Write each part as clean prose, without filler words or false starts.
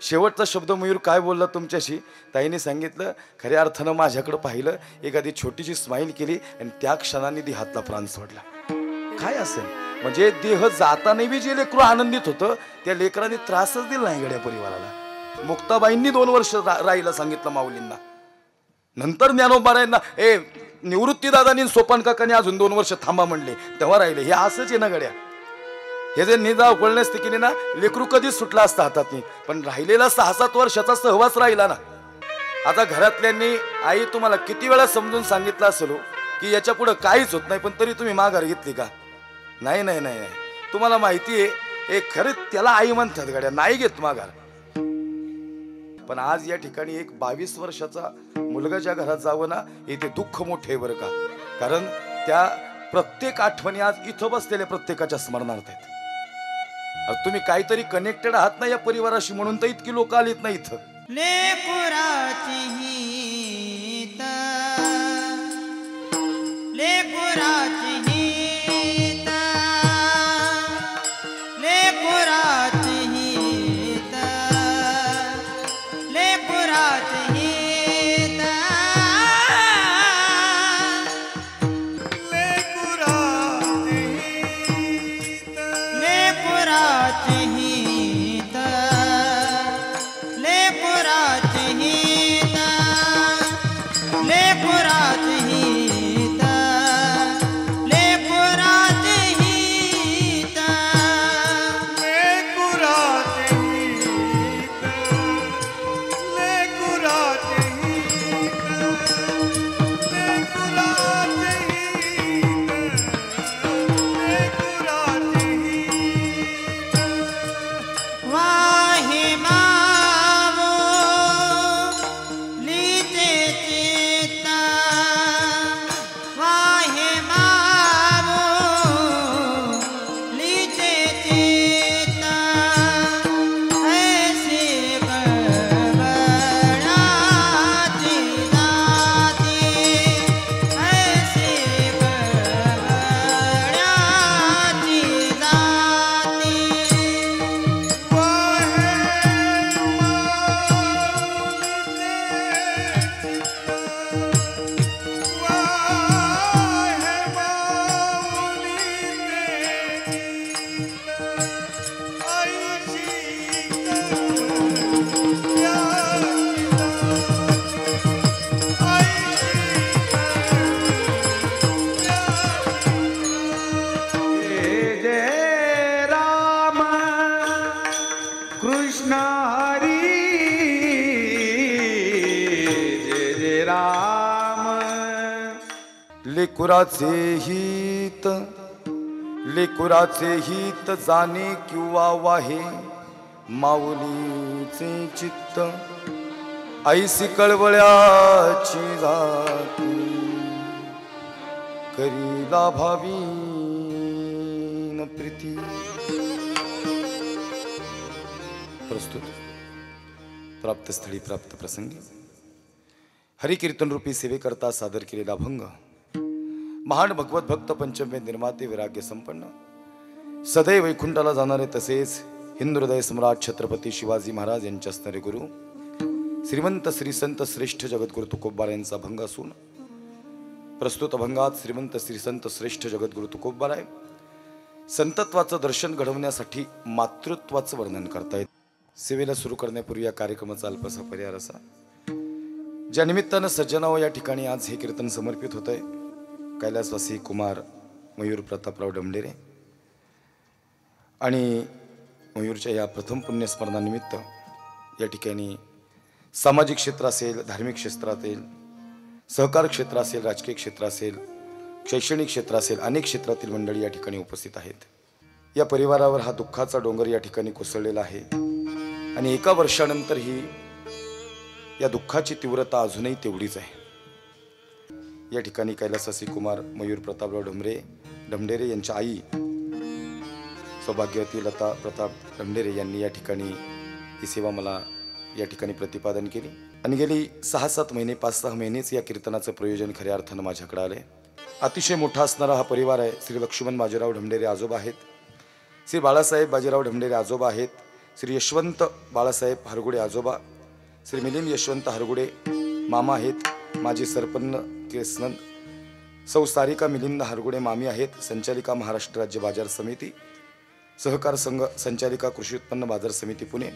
शेवटचा शब्द मयूर काय बोलला तुमच्याशी? ताईने सांगितलं, खऱ्या अर्थानं माझ्याकडे पाहिलं, एखादी छोटीशी स्माईल केली आणि त्या क्षणाने ती हातला प्राण सोडला. काय असेल म्हणजे देह जाताना बी जे लेकरू आनंदित होतं, त्या लेकरांनी त्रासच दिला नाही गड्या परिवाराला. मुक्ताबाईंनी 2 वर्ष राहिला सांगितलं माऊलींना. नंतर ज्ञानोबारायांना निवृत्ती दादांनी सोपान काकांनी अजून 2 वर्ष थांबा म्हणले, तेव्हा राहिले. हे असंच आहे ना गड्या. हे जे निजा उकळण्यास केली ना, लेकरू कधीच सुटला असता हातात नाही, पण राहिलेला 6-7 वर्षाचा सहवास राहिला ना. आता घरातल्यांनी आई तुम्हाला किती वेळा समजून सांगितलं असेल की याच्या पुढे काहीच होत नाही, पण तरी तुम्ही माघार घेतली का? नाही नाही नाही, तुम्हाला माहिती आहे खरंच त्याला आई म्हणतात गड्या, नाही घेत माघार. पण आज या ठिकाणी एक 22 वर्षाचा मुलगा ज्या घरात जावं ना, इथे दुःख मोठे आहे बरं का. कारण त्या प्रत्येक आठवणी आज इथं बसलेल्या प्रत्येकाच्या स्मरणार्थ आहेत. तुम्ही काहीतरी कनेक्टेड आहात ना या परिवाराशी, म्हणून तर इतकी लोक आलीत ना इथं. लेकुराची हित, लेकुराची हित, लेकुराची हित, लेकुराची हित, लेकुराची हित, लेकुराची हित, लेकुराची हित, लेकुराची हित, लेकुराची हित, लेकुराची वाहे माऊलीचे चित्त, वाहे माऊलीचे चित्त, ऐशी गडबडाची जाती, ऐशी गडबडाची जाती. कृष्ण हरी जय जय राम. लेकुराचे हित, लेकुराचे हित जाणे किंवा वाहे माऊलीचे चित्त, ऐसी कळवळ्याची जाती, करीला भावीन प्रीती. प्रस्तुत प्राप्तस्थळी प्राप्त प्रसंगी हरिकीर्तन रूपी सेवेकरता सादर केलेला भंग. महान भगवत भक्त पंचमे निर्माते वैराग्य संपन्न सदैव वैकुंठाला जाणारे तसेच हिंदू हृदय सम्राट छत्रपती शिवाजी महाराज यांचे असणारे गुरु श्रीमंत श्री संत श्रेष्ठ जगद्गुरु तुकोबार यांचा भंग असून प्रस्तुत भंगात श्रीमंत श्री संत श्रेष्ठ जगद्गुरु तुकोबार आहे संतत्वाचं दर्शन घडवण्यासाठी मातृत्वाचं वर्णन करतायत. सेवेला सुरू करण्यापूर्वी या कार्यक्रमाचा अल्पसा पर्याय असा, ज्या निमित्तानं सज्जनाव या ठिकाणी आज हे कीर्तन समर्पित होत आहे, कैलासवासी कुमार मयूर प्रतापराव डमडेरे आणि मयूरच्या या प्रथम पुण्यस्मरणानिमित्त या ठिकाणी सामाजिक क्षेत्र असेल, धार्मिक क्षेत्र असेल, सहकार क्षेत्र असेल, राजकीय क्षेत्र असेल, शैक्षणिक क्षेत्र असेल, अनेक क्षेत्रातील मंडळी या ठिकाणी उपस्थित आहेत. या परिवारावर हा दुःखाचा डोंगर या ठिकाणी कोसळलेला आहे आणि एका वर्षानंतर ही या दुःखाची तीव्रता अजूनही तेवढीच आहे. या ठिकाणी कैलासवासी कुमार मयूर प्रतापराव डमडेरे यांच्या आई सौभाग्यवती लता प्रताप डमडेरे यांनी या ठिकाणी ही सेवा मला या ठिकाणी प्रतिपादन केली आणि गेली 6-7 महिने 5-6 महिनेच या कीर्तनाचं प्रयोजन खऱ्या अर्थानं माझ्याकडे आले. अतिशय मोठा असणारा हा परिवार आहे. श्री लक्ष्मण बाजीराव डमडेरे आजोबा आहेत, श्री बाळासाहेब बाजीराव डमडेरे आजोबा आहेत, श्री यशवंत बाळासाहेब हरगुडे आजोबा, श्री मिलिंद यशवंत हरगुडे मामा आहेत, माजी सरपंच केसनंद, सौ सारिका मिलिंद हरगुडे मामी आहेत, संचालिका महाराष्ट्र राज्य बाजार समिती, सहकार संघ संचालिका कृषी उत्पन्न बाजार समिती पुणे,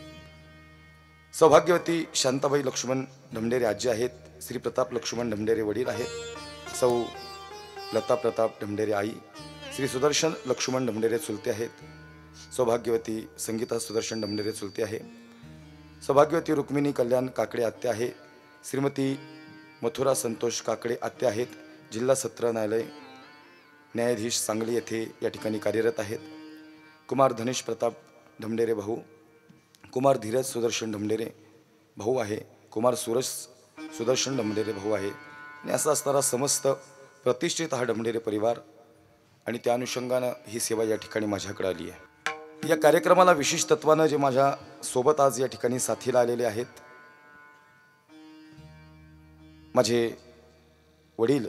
सौभाग्यवती शांताबाई लक्ष्मण ढमढेरे आजी आहेत, श्री प्रताप लक्ष्मण ढमढेरे वडील आहेत, सौ लता प्रताप ढमढेरे आई, श्री सुदर्शन लक्ष्मण ढमढेरे चुलते आहेत, सौभाग्यवती संगीता सुदर्शन ढमढेरे चुलते आहे, सौभाग्यवती रुक्मिणी कल्याण काकडे आत्या आहे, श्रीमती मथुरा संतोष काकडे आत्या आहेत, जिल्हा सत्र न्यायालय न्यायाधीश सांगली येथे या ठिकाणी कार्यरत आहेत, कुमार धनेश प्रताप ढमढेरे भाऊ, कुमार धीरज सुदर्शन ढमढेरे भाऊ आहे, कुमार सूरज सुदर्शन ढमढेरे भाऊ आहे आणि असा असणारा समस्त प्रतिष्ठित हा ढमढेरे परिवार आणि त्या अनुषंगानं ही सेवा या ठिकाणी माझ्याकडे आली आहे। या कार्यक्रमाला विशेष तत्वानं जे माझ्या सोबत आज या ठिकाणी साथीला आलेले आहेत, माझे वडील,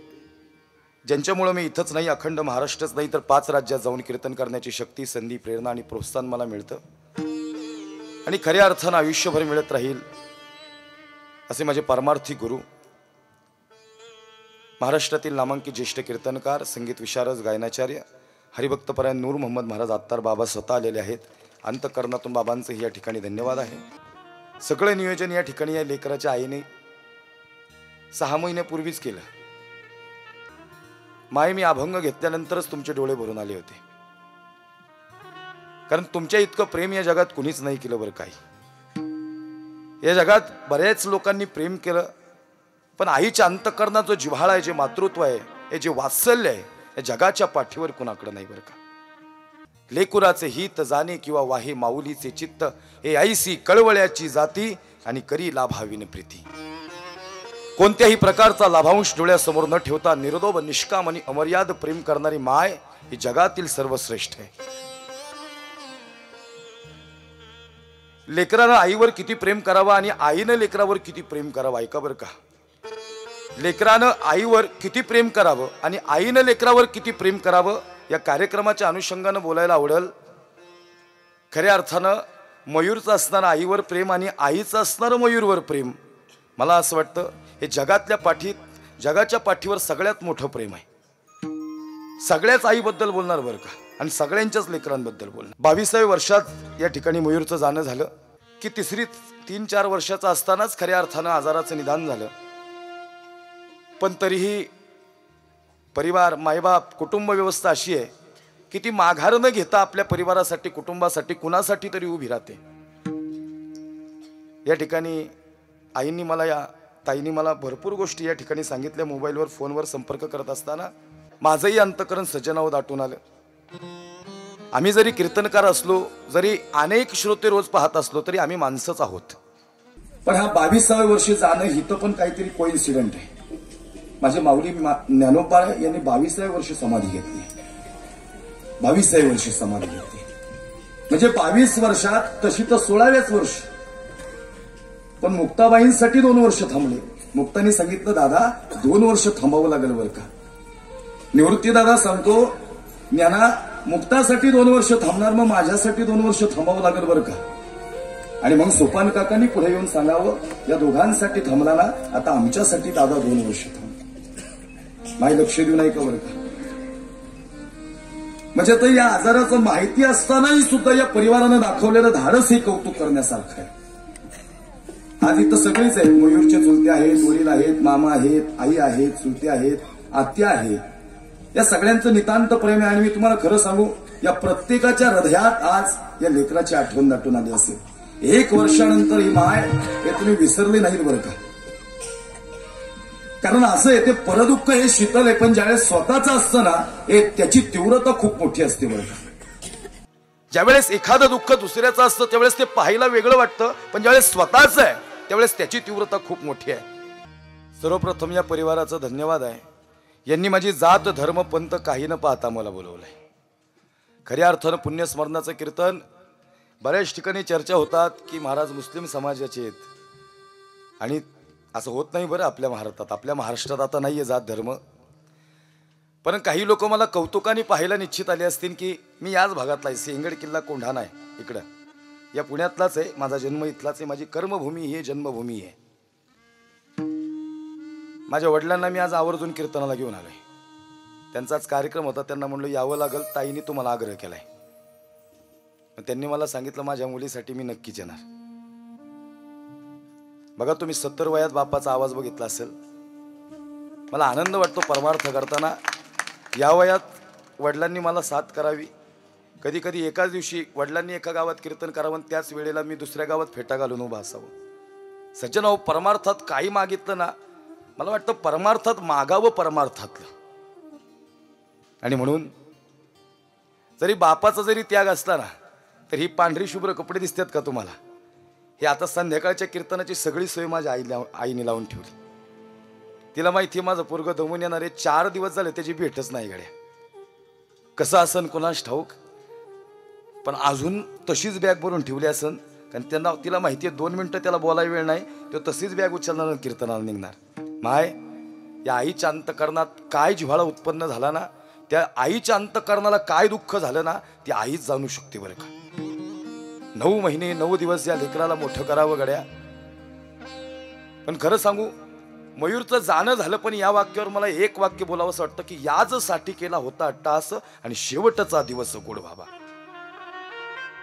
ज्यांच्यामुळे मी इथंच नाही अखंड महाराष्ट्रच नाही तर 5 राज्यात जाऊन कीर्तन करण्याची शक्ती, संधी, प्रेरणा आणि प्रोत्साहन मला मिळतं आणि खऱ्या अर्थानं आयुष्यभर मिळत राहील असे माझे परमार्थी गुरु, महाराष्ट्रातील नामांकित ज्येष्ठ कीर्तनकार, संगीत विशारद, गायनाचार्य, हरिभक्तपरायण नूर मोहम्मद महाराज अत्तार बाबा स्वतः आलेले आहेत। अंतःकरणातून बाबांचंही या ठिकाणी धन्यवाद आहे। सगळे नियोजन या ठिकाणी या लेकराच्या आईने 6 महिन्यापूर्वीच केलं। माय, मी अभंग घेतल्यानंतरच तुमचे डोळे भरून आले होते, कारण तुमच्या इतकं प्रेम या जगात कुणीच नाही केलं बरं काही। या जगात बऱ्याच लोकांनी प्रेम केलं, पण आईच्या अंतःकरणात जो जिव्हाळा आहे, जे मातृत्व आहे, हे जे वात्सल्य आहे, या जगाच्या पाठीवर कुणाकडे नाही बरं का। लेकुराचे हित जाणे किंवा वाहे माऊलीचे चित्त, हे आईसी कळवळ्याची जाती आणि करी लाभाविन प्रीती। कोणत्याही प्रकारचा लाभांश डोळ्यासमोर न ठेवता निर्दोष, निष्काम आणि अमर्याद प्रेम करणारी माय ही जगातील सर्वश्रेष्ठ आहे। लेकरानं आईवर किती प्रेम करावं आणि आईनं लेकरावर किती प्रेम करावं, ऐका बरं का। लेकरानं आईवर किती प्रेम करावं आणि आईनं लेकरावर किती प्रेम करावं, या कार्यक्रमाच्या अनुषंगानं बोलायला आवडेल। खऱ्या अर्थानं मयूरचं असणारं आईवर प्रेम आणि आईचं असणारं मयूरवर प्रेम, मला असं वाटतं हे जगाच्या पाठीवर सगळ्यात मोठं प्रेम आहे। सगळ्याच आईबद्दल बोलणार बरं का आणि सगळ्यांच्याच लेकरांबद्दल बोलणार। 22व्या वर्षात या ठिकाणी मयूरचं जाणं झालं की 3-4 वर्षाचा असतानाच खऱ्या अर्थानं आजाराचं निदान झालं, पण तरीही परिवार, मायबाप, कुटुंब व्यवस्था अशी आहे की ती माघार न घेता आपल्या परिवारासाठी, कुटुंबासाठी, कुणासाठी तरी उभी राहते। या ठिकाणी आईंनी मला, या ताईंनी मला भरपूर गोष्टी या ठिकाणी सांगितल्या। मोबाईलवर, फोनवर संपर्क करत असताना माझंही अंतःकरण सज्जनावर दाटून आलं। आम्ही जरी कीर्तनकार असलो, जरी अनेक श्रोते रोज पाहत असलो, तरी आम्ही माणसंच आहोत। पण हा 22व्या वर्षी जाणं हिथं पण काहीतरी कोइन्सिडेंट आहे। माझे माऊली ज्ञानोबा यांनी 22व्या वर्षी समाधी घेतली, 22व्या वर्षी समाधी घेतली, म्हणजे 22 वर्षात तशी तर 16व्याच वर्ष। पण मुक्ताबाईंसाठी 2 वर्ष थांबले। मुक्तानी सांगितलं, दादा 2 वर्ष थांबावं लागेल बरं का। निवृत्ती दादा सांगतो, ज्ञाना मुक्तासाठी 2 वर्ष थांबणार, मग माझ्यासाठी 2 वर्ष थांबावं लागेल बरं का। आणि मग सोपान काकांनी पुढे येऊन सांगावं, या दोघांसाठी थांबला ना, आता आमच्यासाठी दादा 2 वर्ष थांब। माय लक्ष देऊ नाही का बरं का। म्हणजे तर या आजाराचं माहिती असतानाही सुद्धा या परिवारानं दाखवलेलं धाडस हे कौतुक करण्यासारखं आहे। आज इथं सगळेच आहेत, मयूरचे चुलते आहेत, वडील आहेत, मामा आहेत, आई आहेत, चुलते आहेत, आत्या आहेत, या सगळ्यांचं नितांत प्रेम आहे। आणि मी तुम्हाला खरं सांगू, या प्रत्येकाच्या हृदयात आज या लेकराची आठवण दाटून आली असेल। 1 वर्षानंतर ही माय हे तुम्ही विसरले नाहीत बरं का। कारण असं आहे, ते परदुःख हे शीतल आहे, पण ज्यावेळेस स्वतःचं असतं ना, त्याची तीव्रता खूप मोठी असते बरं का। ज्यावेळेस एखादं दुःख दुसऱ्याचं असतं त्यावेळेस ते पाहायला वेगळं वाटतं, पण ज्यावेळेस स्वतःच आहे त्यावेळेस त्याची तीव्रता खूप मोठी आहे। सर्वप्रथम या परिवाराचा धन्यवाद आहे, यांनी माझी जात, धर्म, पंथ काही न पाहता मला बोलवलंय। खऱ्या अर्थानं पुण्यस्मरणाचं कीर्तन, बऱ्याच ठिकाणी चर्चा होतात की महाराज मुस्लिम समाजाचे आहेत, आणि असं होत नाही बरं आपल्या भारतात, आपल्या महाराष्ट्रात आता नाहीये जात धर्म। पण काही लोक मला कौतुकाने पाहायला निश्चित आले असतील की मी याच भागातला आहे, सिंहगड किल्ला कोंढाणा आहे इकडं, या पुण्यातलाच आहे, माझा जन्म इथलाच आहे, माझी कर्मभूमी ही जन्मभूमी आहे. माझ्या वडिलांना मी आज आवर्जून कीर्तनाला घेऊन आलोय. त्यांचाच कार्यक्रम होता, त्यांना म्हणलं यावं लागल, ताईने तुम्हाला आग्रह केलाय. त्यांनी मला सांगितलं माझ्या मुलीसाठी मी नक्कीच येणार. बघा तुम्ही 70 वयात बापाचा आवाज बघितला असेल. मला आनंद वाटतो परमार्थ करताना. या वयात वडिलांनी मला साथ करावी. कधी कधी एकाच दिवशी वडिलांनी एका गावात कीर्तन करावं, त्याच वेळेला मी दुसऱ्या गावात फेटा घालून उभा असावं. सज्जन हो, परमार्थात काही मागितलं ना, मला वाटतं परमार्थात मागावं परमार्थातलं. आणि म्हणून जरी बापाचा जरी त्याग असला ना, तर ही पांढरी शुभ्र कपडे दिसतात का तुम्हाला, हे आता संध्याकाळच्या कीर्तनाची सगळी सोय माझ्या आईने लावून ठेवली. तिला माहिती माझं पोरगं दमून येणार आहे. 4 दिवस झाले त्याची भेटच नाही गड्या. कसं असन कोणास ठाऊक, पण अजून तशीच बॅग भरून ठेवली असन. कारण तिला माहिती आहे 2 मिनिटं त्याला बोलायला वेळ नाही, तो तशीच बॅग उचलणार आणि कीर्तनाला निघणार. माय, या आईच्या अंतकरणात काय जिव्हाळा उत्पन्न झाला ना, त्या आईच्या अंतकरणाला काय दुःख झालं ना, ती आईच जाणू शकते बरं का. 9 महिने 9 दिवस या लेकराला मोठं करावं गड्या. पण खरं सांगू, मयूरचं जाणं झालं, पण या वाक्यावर मला एक वाक्य बोलावं असं वाटतं की याचसाठी केला होता अट्टास आणि शेवटचा दिवस गोड व्हावा.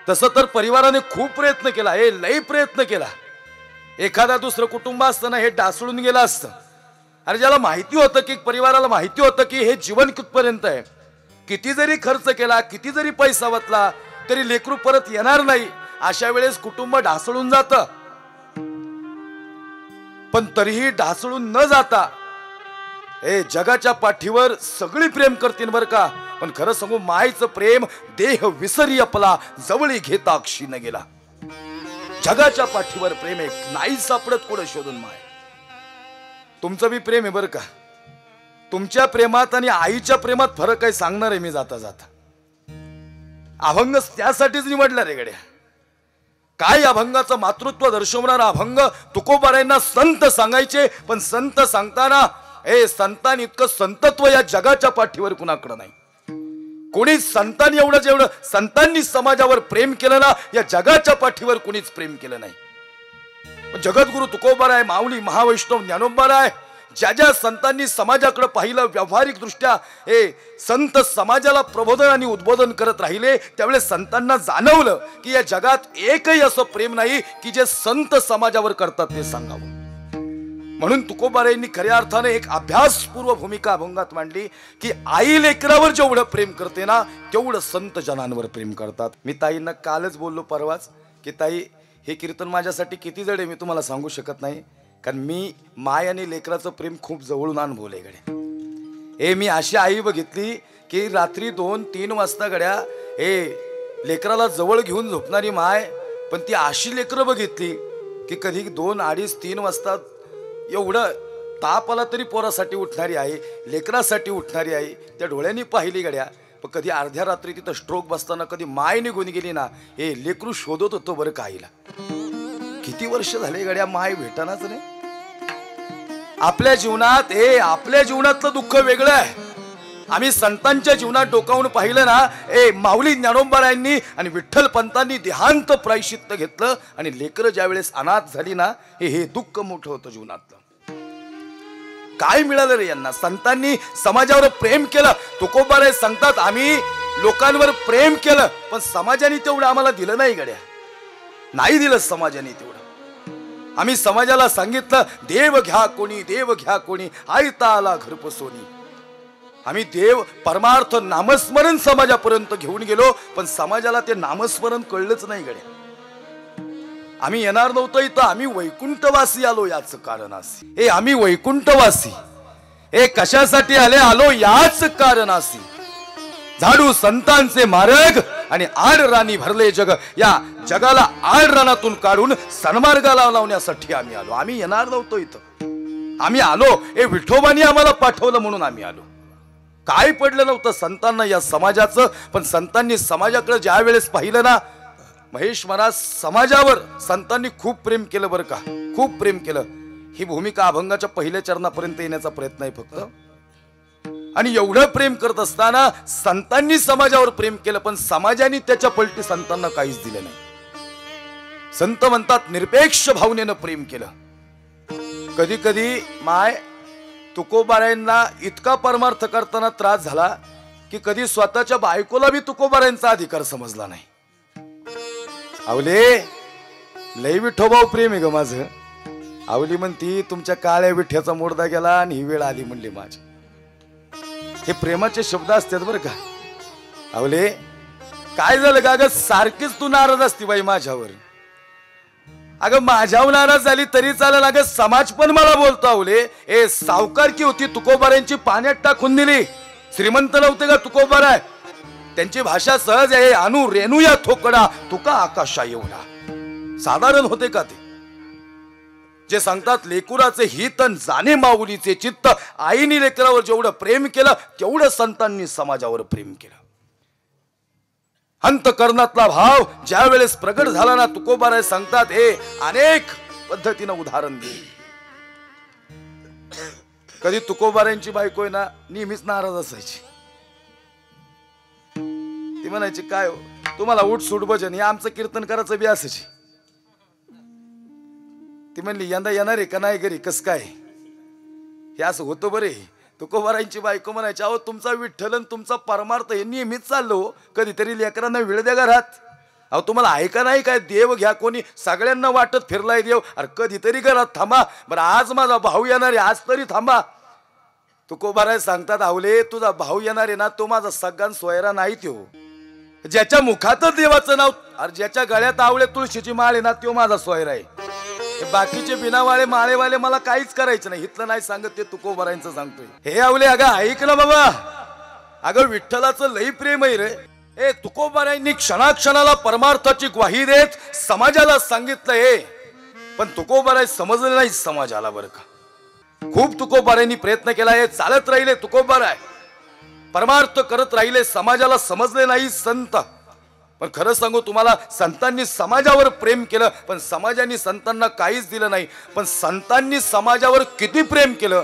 तसं तर परिवाराने खूप प्रयत्न केला, हे लई प्रयत्न केला. एखादा दुसरं कुटुंब असताना हे डासळून गेलं असतं. अरे ज्याला माहिती होतं की परिवाराला माहिती होतं की हे जीवन कुठपर्यंत आहे, किती जरी खर्च केला, किती जरी पैसा वाचला तरी लेकरू परत येणार नाही, अशा वेळेस कुटुंब ढासळून जातं. पण तरीही ढासळून न जाता जगाच्या पाठीवर सगळी प्रेम करतील बर का. पण खरं सांगू, मायचं प्रेम देह विसरी आपला जवळी घेता अक्षी न गेला. जगाच्या पाठीवर प्रेम आहे, नाही सापडत कुठं शोधून माय. तुमचं बी प्रेम आहे बर का. तुमच्या प्रेमात आणि आईच्या प्रेमात फरक आहे सांगणार आहे मी जाता जाता. अभंग त्यासाठीच निवडला रे गड्या. काय अभंगाचं मातृत्व दर्शवणारा अभंग. तुकोबारायांना संत सांगायचे, पण संत सांगताना संतान इतकं संतत्व या जगाच्या पाठीवर कुणाकडे नाही. कोणी संतांनी एवढं जेवढं संतांनी समाजावर प्रेम केलं ना, या जगाच्या पाठीवर कोणीच प्रेम केलं नाही. जगद्गुरु तुकोबाराय, माऊली महावैष्णव ज्ञानोबाराय, ज्या ज्या संतांनी समाजाकडे पाहिलं, व्यावहारिक दृष्ट्या संत समाजाला प्रबोधन आणि उद्बोधन करत राहिले, त्यावेळेस संतांना जाणवलं की या जगात एकही असं प्रेम नाही की जे संत समाजावर करतात ते सांगावं. म्हणून तुकोबारायांनी खऱ्या अर्थाने एक अभ्यासपूर्व भूमिका अभंगात मांडली की आई लेकरावर जेवढं प्रेम करते ना, तेवढं संत जनांवर प्रेम करतात. मी ताईंना कालच बोललो, परवाच, की ताई हे कीर्तन माझ्यासाठी किती जड आहे मी तुम्हाला सांगू शकत नाही. कारण मी माय आणि लेकराचं प्रेम खूप जवळून अनुभवलंय गड्या. मी अशी आई बघितली की रात्री 2-3 वाजता गड्या लेकराला जवळ घेऊन झोपणारी माय. पण ती अशी लेकरं बघितली की कधी 2, 2:30, 3 वाजता एवढं ताप आला तरी पोरासाठी उठणारी आई, लेकरासाठी उठणारी आई त्या डोळ्यांनी पाहिली गड्या. पण कधी अर्ध्या रात्री तिथं स्ट्रोक बसताना कधी माय निघून गेली ना, लेकरू शोधत होतो बरं का आईला. किती वर्ष झाले गड्या माय भेटनाच नाही. आपल्या जीवनात आपल्या जीवनातलं दुःख वेगळं आहे. आम्ही संतांच्या जीवनात डोकावून पाहिलं ना, माऊली ज्ञानोबारायांनी आणि विठ्ठल पंतांनी देहांत प्रायश्चित्त घेतलं आणि लेकरं ज्या वेळेस अनाथ झाली ना, हे दुःख मोठं होतं जीवनातलं. काय मिळालं रे यांना? संतांनी समाजावर प्रेम केलं. तुकोबाराय सांगतात, आम्ही लोकांवर प्रेम केलं, पण समाजाने तेवढं आम्हाला दिलं नाही गड्या. नाही दिलं समाजाने तेवढं. आम्ही समाजाला सांगितलं, देव घ्या कोणी, देव घ्या कोणी, आयता आला घरपसोनी. आम्ही देव परमार्थ नामस्मरण समाजापर्यंत घेऊन गेलो, पण समाजाला ते नामस्मरण कळलंच नाही गड्या. आम्ही येणार नव्हतो इथं, आम्ही वैकुंठवासी आलो याच कारणासी. आम्ही वैकुंठवासी कशासाठी आले, आलो याच कारणासी. झाडू संतांचे मार्ग आणि आड राणी भरले जग. या जगाला आड रानातून काढून सन्मार्गाला लावण्यासाठी आम्ही आलो. आम्ही येणार नव्हतो इथं, आम्ही आलो विठोबानी आम्हाला पाठवलं म्हणून आम्ही आलो. काय पडलं नव्हतं संतांना या समाजाचं. पण संतांनी समाजाकडे ज्या वेळेस पाहिलं ना, महेश महाराज, समाजावर संतांनी खूप प्रेम केलं बरं का, खूप प्रेम केलं. ही भूमिका अभंगाच्या पहिल्या चरणापर्यंत येण्याचा प्रयत्न आहे फक्त. आणि एवढं प्रेम करत असताना संतांनी समाजावर प्रेम केलं, पण समाजाने त्याच्या पलटी संतांना काहीच दिलं नाही. संत म्हणतात निरपेक्ष भावनेनं प्रेम केलं. कधी कधी माय तुकोबारायांना इतका परमार्थ करताना त्रास झाला की कधी स्वतःच्या बायकोला बी तुकोबारायांचा अधिकार समजला नाही. आवले लय विठोबाव प्रेम आहे ग माझं. आवली म्हणती तुमच्या काळ्या विठ्याचा मोडदा गेला आणि ही वेळ आली म्हणली माझी. हे प्रेमाचे शब्द असतात बरं का. आवले काय झालं का ग सारखीच तू नाराज असती बाई माझ्यावर. अगं माझ्यावर नाराज झाली तरी चालेल. अगं समाज पण मला बोलतो आवले ए सावकारकी होती तुकोबारांची पाण्यात टाकून दिली. श्रीमंत नव्हते का तुकोबाराय. त्यांची भाषा सहज आहे. अनु रेणू या थोकडा तुका आकाशा एवढा. साधारण होते का ते. जे सांगतात लेकुराचे हित जाणे माऊलीचे चित्त. आईने लेकरावर जेवढं प्रेम केलं तेवढं संतांनी समाजावर प्रेम केलं. अंतकरणातला भाव ज्या वेळेस प्रगट झाला ना तुकोबाराय सांगतात हे अनेक पद्धतीनं उदाहरण दे. कधी तुकोबारायांची बायको ना नेहमीच नाराज असायची. ती म्हणायची काय हो तुम्हाला उठ सूट भजन हे आमचं कीर्तन करायचं बी असायची. ती म्हणली यंदा येणार आहे का नाही घरी कस काय हे असं होतं बरे. तुकोबारांची बायको म्हणायची अहो तुमचा विठ्ठल तुमचा परमार्थ हे नेहमीच चाललो कधीतरी लेकरांना वेळ द्या घरात. अहो तुम्हाला ऐका नाही काय देव घ्या कोणी सगळ्यांना वाटत फिरलाय देव. अरे कधीतरी घरात थांबा. बरं आज माझा भाऊ येणार आहे आज तरी थांबा. तुकोबाराय सांगतात आवले तुझा भाऊ येणार आहे ना तो माझा सगळ्यां सोयरा नाही तो. ज्याच्या मुखातच देवाचं नाव अरे ज्याच्या गळ्यात आवळे तुळशीची माळ आहे ना तो माझा सोयरा आहे. बाकीचे बिनावाळे माळेवाले मला काहीच करायचं नाही. इथलं नाही सांगत ते तुकोबारायांचं सांगतोय. हे आवले अगं ऐक ना बाबा. अगं विठ्ठलाचं लई प्रेम आहे रे. ए तुकोबारायांनी क्षणाक्षणाला परमार्थाची ग्वाही देत समाजाला सांगितलं हे. पण तुकोबाराय समजलं नाही समाजाला बरं का. खूप तुकोबारायांनी प्रयत्न केला. हे चालत राहिले तुकोबाराय परमार्थ करत राहिले समाजाला समजले नाही संत. पण खरं सांगू तुम्हाला संतांनी समाजावर प्रेम केलं पण समाजाने संतांना काहीच दिलं नाही. पण संतांनी समाजावर किती प्रेम केलं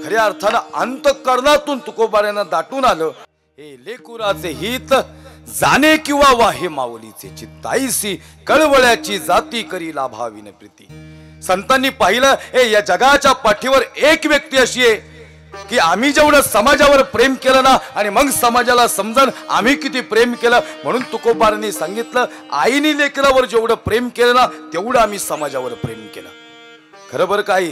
खऱ्या अर्थानं अंतःकरणातून तुकोबारायांना दाटून आलं. हे लेकुराचे हित जाणे किंवा वाहे माऊलीचे चित्ताईसी कळवळ्याची जाती करी लाभाविन प्रीती. संतांनी पाहिलं हे या जगाच्या पाठीवर एक व्यक्ती अशी आहे की आम्ही जेवढं समाजावर प्रेम केलं ना आणि मग समाजाला समजन आम्ही किती प्रेम केलं. म्हणून तुकोबारांनी सांगितलं आईने लेकरावर जेवढं प्रेम केलं ना तेवढं आम्ही समाजावर प्रेम केलं. खरं बरं काय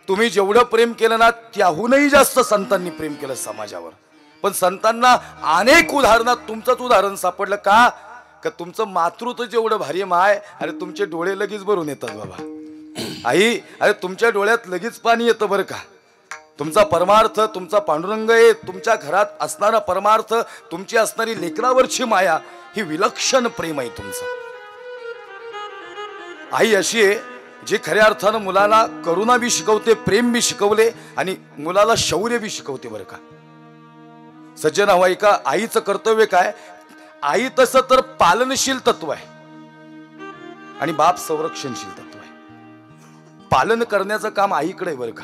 तुम्ही जेवढं प्रेम केलं ना त्याहूनही जास्त संतांनी प्रेम केलं समाजावर. पण संतांना अनेक उदाहरणात तुमचंच उदाहरण सापडलं का का तुमचं मातृत्व जेवढं भारी माय अरे तुमचे डोळे लगेच भरून येतात बाबा. आई अरे तुमच्या डोळ्यात लगेच पाणी येतं बरं का. तुमचा परमार्थ तुमचा पांडुरंग आहे. तुमच्या घरात असणारा परमार्थ तुमची असणारी लेकरावरची माया ही विलक्षण प्रेम आहे तुमचं. आई अशी आहे जी खऱ्या अर्थानं मुलाला करुणा बी शिकवते प्रेम बी शिकवले आणि मुलाला शौर्य बी शिकवते बरं का. सज्जन हवाई का आईचं कर्तव्य काय. आई तसं तर पालनशील तत्व आहे आणि बाप संरक्षणशील तत्व आहे. पालन करण्याचं काम आईकडे आहे बरं का.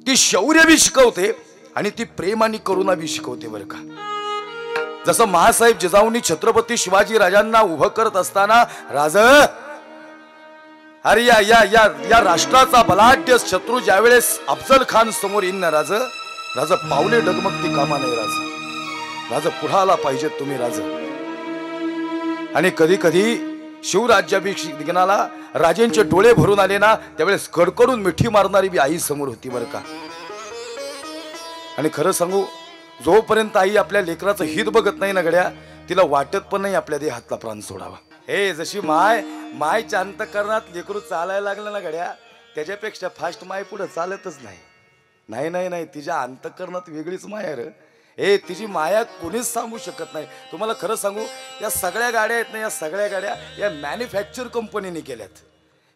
ती शौर्य बी शिकवते आणि ती प्रेम आणि करुणा बी शिकवते बरं का. जसं महासाहेब जिजाऊंनी छत्रपती शिवाजी राजांना उभं करत असताना राज अरे या या या या राष्ट्राचा बलाढ्य शत्रू ज्यावेळेस अफजल खान समोर येईन ना राज राज पावले डगमगती कामा नाही राज राज पुढे आला पाहिजे तुम्ही राज. आणि कधी कधी शिवराज्याभिषेकाला राजेंचे डोळे भरून आले ना त्यावेळेस कडकडून मिठी मारणारी बी आई समोर होती बरं का. आणि खरं सांगू जोपर्यंत आई आपल्या लेकराचं हित बघत नाही ना गड्या तिला वाटत पण नाही आपल्या देहातला प्राण सोडावा. हे जशी मायच्या अंतःकरणात लेकरू चालायला लागलं ना गड्या त्याच्यापेक्षा फास्ट माय पुढे चालतच नाही. नाही नाही नाही तिच्या अंतःकरणात वेगळीच माया रे. हे तिची माया कोणीच सांगू शकत नाही. तुम्हाला खरं सांगू या सगळ्या गाड्या आहेत ना या सगळ्या गाड्या या मॅन्युफॅक्चर कंपनीने केल्यात.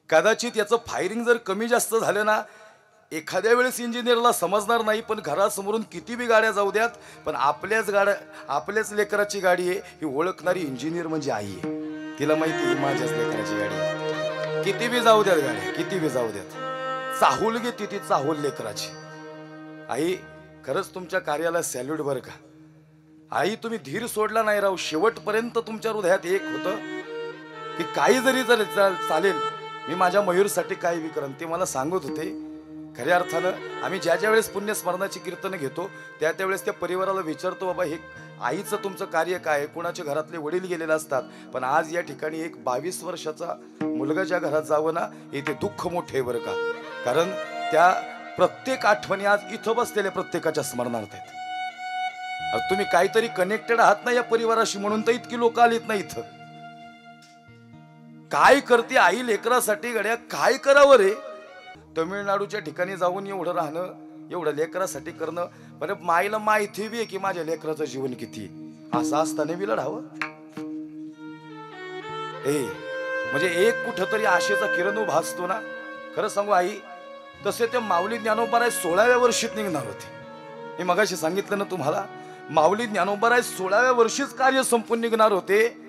कदाचित याचं फायरिंग जर कमी जास्त झालं ना एखाद्या वेळेस इंजिनियरला समजणार नाही. पण घरासमोरून किती बी गाड्या जाऊ द्यात पण आपल्याच लेकराची गाडी आहे ही ओळखणारी इंजिनियर म्हणजे आई आहे. तिला माहिती आहे माझ्याच लेकराची गाडी आहे. किती बी जाऊ द्यात गाड्या किती बी जाऊ द्यात चाहूल घे ती चाहूल लेकराची. आई खरंच तुमच्या कार्याला सॅल्यूट बरं का. आई तुम्ही धीर सोडला नाही राहू शेवटपर्यंत तुमच्या हृदयात एक होतं की काही जरी चालेल, मी माझ्या मयूरसाठी काही बी करन. ते मला सांगत होते. खऱ्या अर्थानं आम्ही ज्या वेळेस पुण्यस्मरणाची कीर्तनं घेतो त्या वेळेस त्या परिवाराला विचारतो, बाबा हे आईचं तुमचं कार्य काय, कुणाच्या घरातले वडील गेलेले असतात. पण आज या ठिकाणी एक 22 वर्षाचा मुलगा ज्या घरात जावं ना, इथे दुःख मोठे आहे बरं का. कारण त्या प्रत्येक आठवणी आज इथं बसलेल्या प्रत्येकाच्या स्मरणार्थ आहेत. तुम्ही काहीतरी कनेक्टेड आहात ना या परिवाराशी, म्हणून तर इतकी लोक आलीत ना इथं. काय करते आई लेकरासाठी गड्या, काय करावं रे. तमिळनाडूच्या ठिकाणी जाऊन एवढं राहणं, एवढं लेकरासाठी करणं. बरं माईला माहिती बी आहे की माझ्या लेकराचं जीवन किती, असं असताना बी लढावं. म्हणजे एक कुठंतरी आशेचा किरण भासतो ना. खरं सांगू आई, तसे ते माऊली ज्ञानोबाराय 16व्या वर्षीत निघणार होते. मी मगाशी सांगितलं ना तुम्हाला, माऊली ज्ञानोबाराय 16व्या वर्षीच कार्य संपून निघणार होते.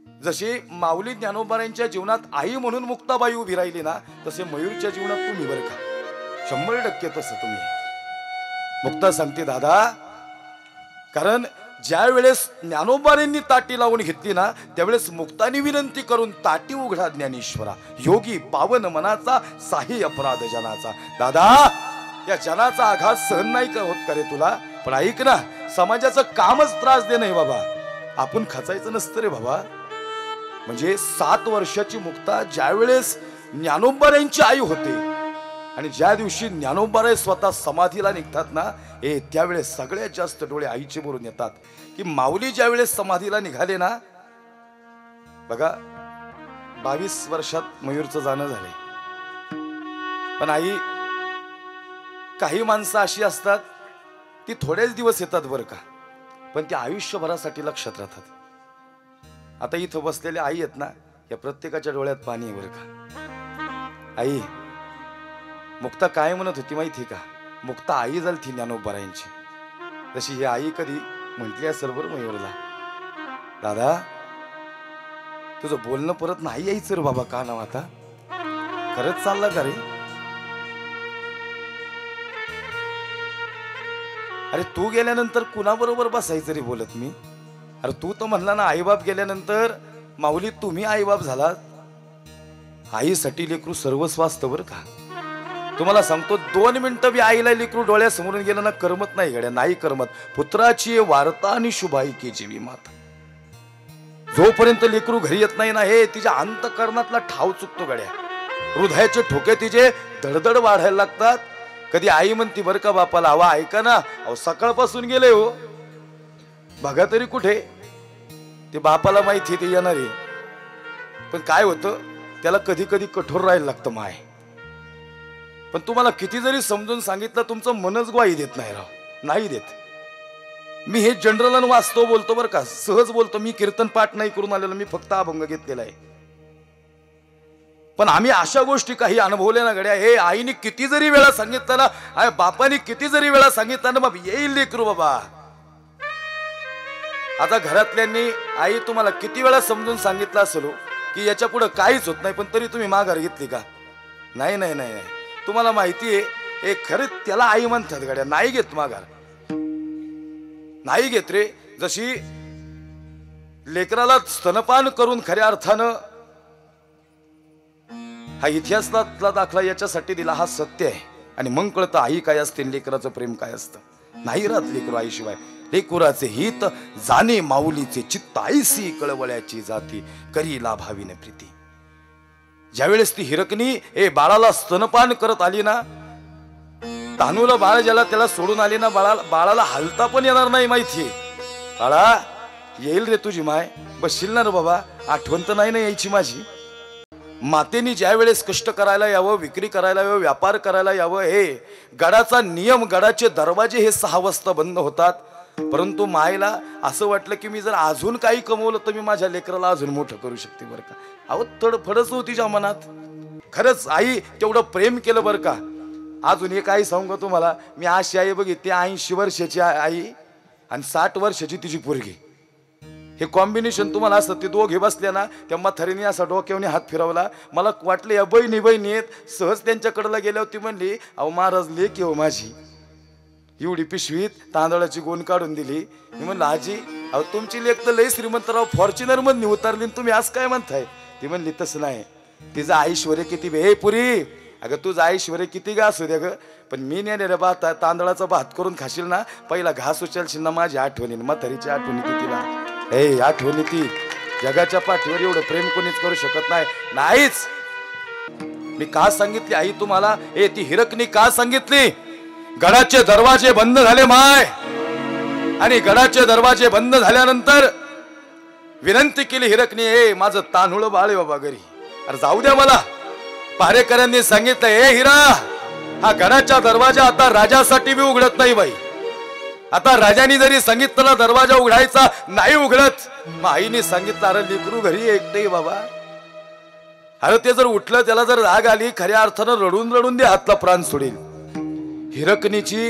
जसे माऊली ज्ञानोबारायांच्या जीवनात आई म्हणून मुक्ताबाई उभी राहिली ना, तसे मयूरच्या जीवनात तुम्ही बरं का, 100% तसं तुम्ही. मुक्ता सांगते दादा, कारण ज्या वेळेस ज्ञानोबारांनी ताटी लावून घेतली ना, त्यावेळेस मुक्तानी विनंती करून, ताटी उघडा ज्ञानेश्वरा, योगी पावन मनाचा, साही अपराध जनाचा. दादा, या जनाचा आघात सहन नाही का होत का रे तुला. पण ऐक ना, समाजाचं कामच त्रास दे नाही बाबा, आपण खचायचं नसतं रे बाबा. म्हणजे 7 वर्षाची मुक्ता ज्या वेळेस ज्ञानोबारायांची आई होते, आणि ज्या दिवशी ज्ञानोबाराय स्वतः समाधीला निघतात ना, त्यावेळेस सगळ्यात जास्त डोळे आईचे भरून येतात. की माऊली ज्या वेळेस समाधीला निघाले ना, बघा 22 वर्षात मयूरचं जाणं झालंय. पण आई, काही माणसं अशी असतात ती थोडेच दिवस येतात बरं का, पण ती आयुष्यभरासाठी लक्षात राहतात. आता इथं बसलेले आई आहेत ना, या प्रत्येकाच्या डोळ्यात पाणी आहे बरं का. आई, मुक्ता काय म्हणत होती माहिती का, मुक्ता आई झाली ज्ञानोबारायांची. तशी ही आई कधी म्हटली असेल बरं मयूरला, दादा तुझं बोलणं परत नाही यायचं रे बाबा, का नाव आता खरंच चाललं का रे. अरे तू गेल्यानंतर कुणाबरोबर बसायचं रे बोलत मी. अरे तू तर म्हणला ना, आईबाप गेल्यानंतर माऊली तुम्ही आईबाप झालात. आईसाठी लेकरू सर्वस्व असतं बरं का. तुम्हाला सांगतो, 2 मिनिटं बी आईला लेकरू डोळ्यासमोरून गेलं ना, करमत नाही गड्या, नाही करमत. पुत्राची वार्ता आणि शुभाईकी जीवी माता, जोपर्यंत लेकरू घरी येत नाही ना, हे तिच्या अंतकरणातला ठाव चुकतो गड्या. हृदयाचे ठोके तिचे धडधड वाढायला लागतात. कधी आई म्हणती बरं का बापाला, हवा ऐका ना, अहो सकाळपासून गेले हो, बघा तरी कुठे. ते बापाला माहिती ते येणार आहे, पण काय होतं त्याला कधी कधी कठोर राहायला लागतं माय. पण तुम्हाला किती जरी समजून सांगितलं, तुमचं मनच ग्वाही देत नाही राव, नाही देत. मी हे जनरल आणि वास्तव बोलतो बरं का, सहज बोलतो. मी कीर्तन पाठ नाही करून आलेलो, मी फक्त अभंग घेतलेला आहे. पण आम्ही अशा गोष्टी काही अनुभवल्या ना गड्या. हे आईने किती जरी वेळा सांगितलं ना, बापाने किती जरी वेळा सांगितलं ना, बाबा येईल लेकरू बाबा. आता घरातल्यांनी आई तुम्हाला किती वेळा समजून सांगितलं असेल की याच्या पुढे काहीच होत नाही, पण तरी तुम्ही माघार घेतली का. नाही नाही नाही, तुम्हाला माहिती आहे खरंच त्याला आई म्हणतात गड्या. नाही घेत माघार, नाही घेत रे. जशी लेकराला स्तनपान करून खऱ्या अर्थानं हा इतिहासातला दाखला याच्यासाठी दिला, हा सत्य आहे. आणि मग कळतं आई काय असते, लेकराचं प्रेम काय असतं. नाही राहत लेकरू आईशिवाय. लेकुराचे हित जाणे माऊलीचे चित्त, आईसी कळवळ्याची जाती करी लाभावीन प्रीती. ज्यावेळेस ती हिरकणी बाळाला स्तनपान करत आली ना, तानूला बाळ ज्याला त्याला सोडून आली ना, बाळाला हलता पण येणार नाही माहितीये. बाळा येईल रे तुझी माय, बसशील ना रे बाबा, आठवण तर नाही ना यायची माझी. मातेनी ज्या वेळेस कष्ट करायला यावं, विक्री करायला यावं, व्यापार करायला यावं, हे गडाचा नियम, गडाचे दरवाजे हे 6 वाजता बंद होतात. परंतु मायला असं वाटलं की मी जर अजून काही कमवलं तर मी माझ्या लेकराला अजून मोठं करू शकते बरं का. अहो तडफडच होती तिच्या मनात. खरंच आई तेवढं प्रेम केलं बरं का. अजून एक आई सांगू तुम्हाला, मी अशी आई बघितली, 80 वर्षाची आई आणि 60 वर्षाची तिची पोरगी. हे कॉम्बिनेशन तुम्हाला असतं. ते दोघे बसले ना, त्या म्हातारीने असा डोक्यावनी हात फिरवला. मला वाटलं या बहिणी बहिणी आहेत. सहज त्यांच्याकडला गेल्यावर ती म्हणली, अहो महाराज लेक हो माझी. एवढी पिशवीत तांदळाची गोण काढून दिली. मी म्हणलं आजी अहो तुमची लेख तर लय श्रीमंतराव फॉर्च्युनर मध्ये उतरली तुम्ही आज काय म्हणताय? ती म्हणली तसं नाही, तिचं ऐश्वर्य किती हे पुरी, अगं तुझं ऐश्वर्य किती घास होते ग, पण मी नेलेलं भात तांदळाचा भात करून खाशील ना, पहिला घास उचलशील ना माझी आठवणी, म्हातारीची आठवणी कितीला. हे आठवणी ती जगाच्या पाठीवर एवढं प्रेम कोणीच करू शकत नाही. नाहीच. मी का सांगितली आई तुम्हाला? ती हिरकणी का सांगितली? गडाचे दरवाजे बंद झाले माय, आणि गडाचे दरवाजे बंद झाल्यानंतर विनंती केली हिरकणी, माझं तान्हुळ बाळ आहे बाबा घरी, अरे जाऊ द्या मला. पहारेकरांनी सांगितलं, हिरा, हा गडाचा दरवाजा आता राजासाठी बी उघडत नाही बाई. आता राजानी जरी सांगितलं ना दरवाजा उघडायचा, नाही उघडत. मग आईने सांगितलं, अरे लेकरू घरी एकटे बाबा, अरे ते जर उठलं त्याला जर राग आली, खऱ्या अर्थानं रडून रडून दे हातला प्राण सोडेल. हिरकणीची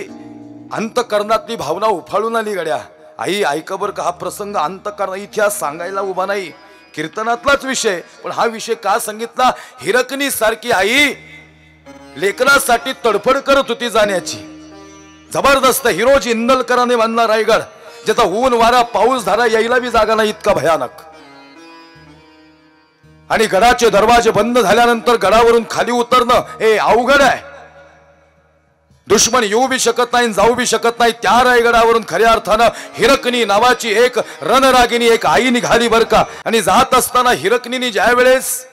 अंतकरणातली भावना उफाळून आली गड्या. आई ऐका बर का, हा प्रसंग अंतकरण इतिहास सांगायला उभा नाही, कीर्तनातलाच विषय, पण हा विषय का सांगितला? हिरकणी सारखी आई लेकरासाठी तडफड करत होती जाण्याची. जबरदस्त हिरोजी इंदलकरांनी बांधला रायगड, ज्याचा ऊन वारा पाऊस धारा यायला बी जागा नाही इतका भयानक. आणि गडाचे दरवाजे बंद झाल्यानंतर गडावरून खाली उतरणं हे अवघड आहे. दुश्मन येऊ बी शकत नाही, जाऊ बी शकत नाही. त्या रायगडावरून खऱ्या अर्थानं हिरकणी नावाची एक रणरागिणी, एक आई निघाली बर का. आणि जात असताना हिरकणीने ज्या वेळेस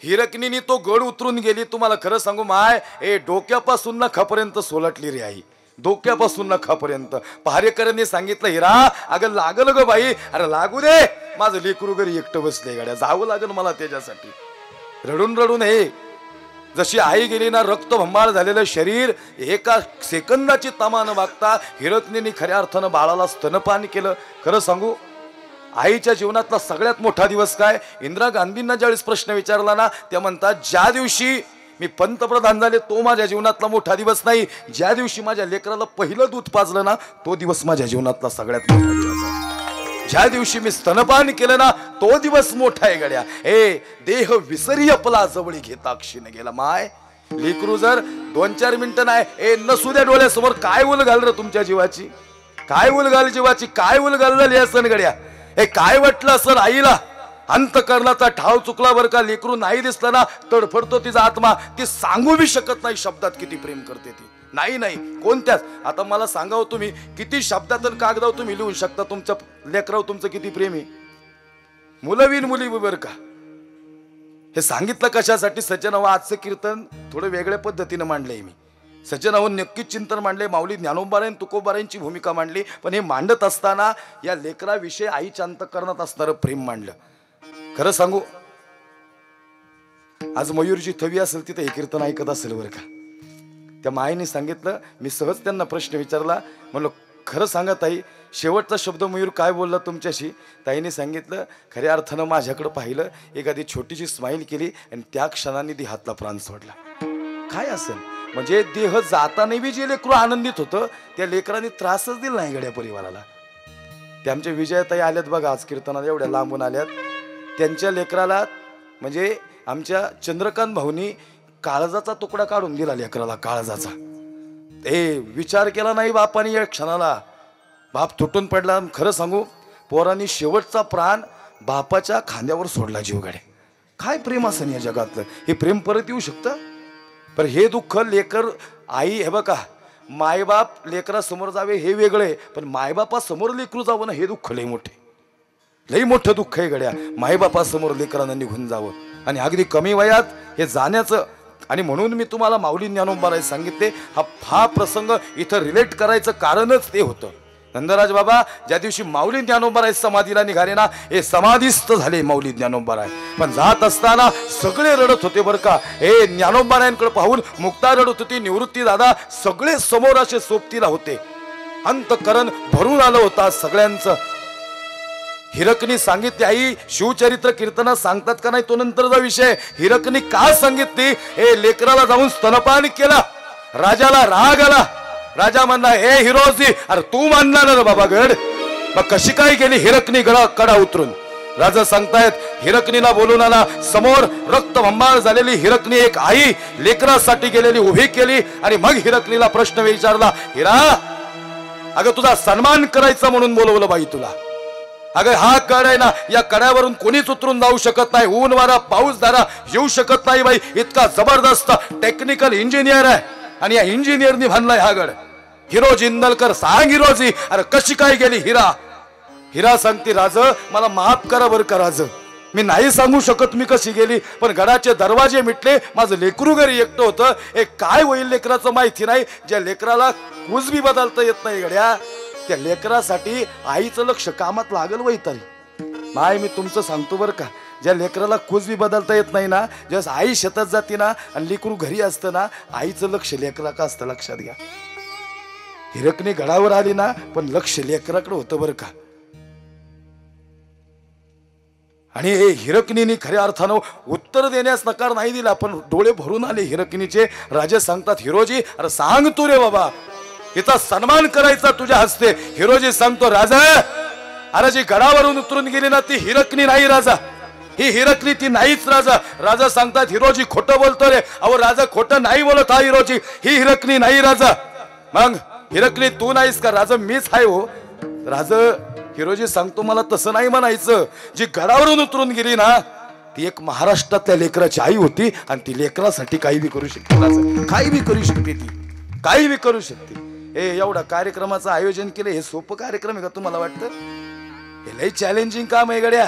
हिरकणीने तो गड उतरून गेली, तुम्हाला खरं सांगू माय, डोक्यापासून नखापर्यंत सोलटली रे आई, डोक्यापासून नखापर्यंत. पहारेकरांनी सांगितलं, हिरा अगं लागल ग बाई, अरे लागू दे, माझं लेकरू घरी एकटं बसले गाड्या, जावं लागल मला त्याच्यासाठी. रडून रडून जशी आई गेली ना, रक्तभंबाळ झालेलं शरीर एका सेकंदाची तमा न मागता हिरकणीने खऱ्या अर्थानं बाळाला स्तनपान केलं. खरं सांगू, आईच्या जीवनातला सगळ्यात मोठा दिवस काय? इंदिरा गांधींना ज्यावेळेस प्रश्न विचारला ना, त्या म्हणतात, ज्या दिवशी मी पंतप्रधान झाले तो माझ्या जीवनातला मोठा दिवस नाही, ज्या दिवशी माझ्या लेकराला पहिलं दूध पाजलं ना, तो दिवस माझ्या जीवनातला सगळ्यात मोठा दिवस आहे. ज्या दिवशी मी स्तनपान केलं ना, तो दिवस मोठा आहे गड्या. देह विसरी आपला जवळी घेता अक्षीने गेला माय. लेकरू जर 2-4 मिनिटं नाही नसू द्या डोळ्यासमोर, काय उलगाल रे तुमच्या जीवाची, काय उलगाल जीवाची, काय उलगाल झाली असन गड्या. काय वाटलं असन आईला? अंतकरणाचा ठाव चुकला बर का. लेकरू नाही दिसलं ना तडफडतो तिचा आत्मा, ती सांगू बी शकत नाही शब्दात किती प्रेम करते ती. नाही कोणत्याच. आता मला सांगाव तुम्ही, किती शब्दात कागदावर तुम्ही लिहू शकता तुमच्या लेकराव तुमचं किती प्रेम आहे? मुलं विन मुली बर का. हे सांगितलं कशासाठी? सज्जनावा आजचं कीर्तन थोडं वेगळ्या पद्धतीनं मांडलंय मी. सज्जनावर नक्कीच चिंतन मांडले, माऊली ज्ञानोबारायण तुकोबारायांची भूमिका मांडली, पण हे मांडत असताना या लेकराविषयी आईच्या अंतकरणात असणारं प्रेम मांडलं. खरं सांगू, आज मयूरजी थवी असेल तिथे हे कीर्तन ऐकत असेल बरं का. त्या मायेने सांगितलं, मी सहज त्यांना प्रश्न विचारला, म्हणलं खरं सांगा ताई, शेवटचा शब्द मयूर काय बोलला तुमच्याशी? ताईने सांगितलं, खऱ्या अर्थानं माझ्याकडे पाहिलं, एखादी छोटीशी स्माईल केली आणि त्या क्षणाने ती हातला प्राण सोडला. काय असेल म्हणजे देह जाताना बी जे लेकरू आनंदित होतं, त्या लेकरांनी त्रासच दिला नाही गड्या परिवाराला. ते आमच्या विजयाताई आल्यात बघा आज कीर्तनात, एवढ्या लांबून आल्यात. त्यांच्या लेकराला म्हणजे आमच्या चंद्रकांत भाऊनी काळजाचा तुकडा काढून दिला लेकराला, काळजाचा. विचार केला नाही बापाने या क्षणाला, बाप तुटून पडला. खरं सांगू, पोरांनी शेवटचा प्राण बापाच्या खांद्यावर सोडला जीव गाड्या. काय प्रेम असं या जगातलं, हे प्रेम परत येऊ शकतं? पण हे दुःख लेकर आई, हे बघा, मायबाप लेकरा समोर जावे हे वेगळे, पण मायबापा समोर लेकरू जावं ना, हे दुःख लई मोठे, लई मोठं दुःख आहे गड्या. मायबापा समोर लेकरांना निघून जावं, आणि अगदी कमी वयात हे जाण्याचं. आणि म्हणून मी तुम्हाला माऊली ज्ञानोबाराय सांगितले, हा प्रसंग इथं रिलेट करायचं कारणच ते होतं. नंदराज बाबा ज्या दिवशी माऊली ज्ञानोबाराय समाधीला निघाले ना, हे समाधीस्थ झाले माऊली ज्ञानोबाराय. पण जात असताना सगळे रडत होते बरं का. ज्ञानोबारायांकडे पाहून मुक्ता रडत होती, निवृत्ती दादा, सगळे समोर असे सोबतीला होते. अंतकरण भरून आलं होतं सगळ्यांचं. हिरकणी सांगितली, आई शिवचरित्र कीर्तनात सांगतात का नाही तो नंतरचा विषय. हिरकणी का सांगितली? लेकराला जाऊन स्तनपान केला, राजाला राग आला. राजा म्हणला, हिरोजी, अरे तू मानला ना बाबा गड, मग कशी काय गेली हिरकणी कडा उतरून? राजा सांगतायत, हिरकणीला बोलून आला समोर. रक्तभंबाळ झालेली हिरकणी एक आई लेकरासाठी गेलेली उभी केली, आणि मग हिरकणीला प्रश्न विचारला, हिरा अगं तुझा सन्मान करायचा म्हणून बोलवलं बाई तुला. अगं हा कड आहे ना, या कड्यावरून कोणीच उतरून जाऊ शकत नाही. ऊन वारा पाऊस धारा येऊ शकत नाही बाई. इतका जबरदस्त टेक्निकल इंजिनियर आहे आणि या इंजिनियरनी बांधलाय हा गड. हिरो जिंदलकर सांग हिरोजी, अरे कशी काय गेली हिरा. हिरा सांगते राज मला माफ करा बर का राज, मी नाही सांगू शकत मी कशी गेली, पण गडाचे दरवाजे मिटले, माझं लेकरू घरी एकटं होतं. एक काय होईल लेकराचं माहिती नाही. ज्या लेकराला कुजबी बदलता येत नाही गड्या, त्या लेकरासाठी आईचं लक्ष कामात लागल वय तरी. माय मी तुमचं सांगतो बरं का, ज्या लेकराला कुजबी बदलता येत नाही ना, ज्यास आई शेतात जाते ना आणि लेकरू घरी असतं ना, आईचं लक्ष लेकरा का असतं लक्षात घ्या. हिरकणी गडावर आली ना, पण लक्ष लेकराकडे होतं बरं का. आणि हे हिरकणीने खऱ्या अर्थानं उत्तर देण्यास नकार नाही दिला, पण डोळे भरून आले हिरकणीचे. राजे सांगतात हिरोजी अरे सांग तू रे बाबा, हिचा सन्मान करायचा तुझ्या हस्ते. हिरोजी सांगतो राजा अरे जी गडावरून उतरून गेली ना ती हिरकणी नाही राजा, ही हिरकणी ती नाहीच राजा. राजा सांगतात हिरोजी खोटं बोलतो रे. अहो राजा खोटं नाही बोलत हा हिरोजी, ही हिरकणी नाही राजा. मग हिरकणी तू नाहीस का राजा, मीच आहे हो राजा. हिरोजी सांगतो मला तसं नाही म्हणायचं, जी गडावरून उतरून गेली ना ती एक महाराष्ट्रातल्या लेकराची आई होती आणि ती लेकरासाठी काही बी करू शकते राजा, काही बी करू शकते, ती काही बी करू शकते. हे एवढा कार्यक्रमाचं आयोजन केलं, हे सोपं कार्यक्रम आहे का तुम्हाला वाटतं? हे लय चॅलेंजिंग काम आहे गड्या.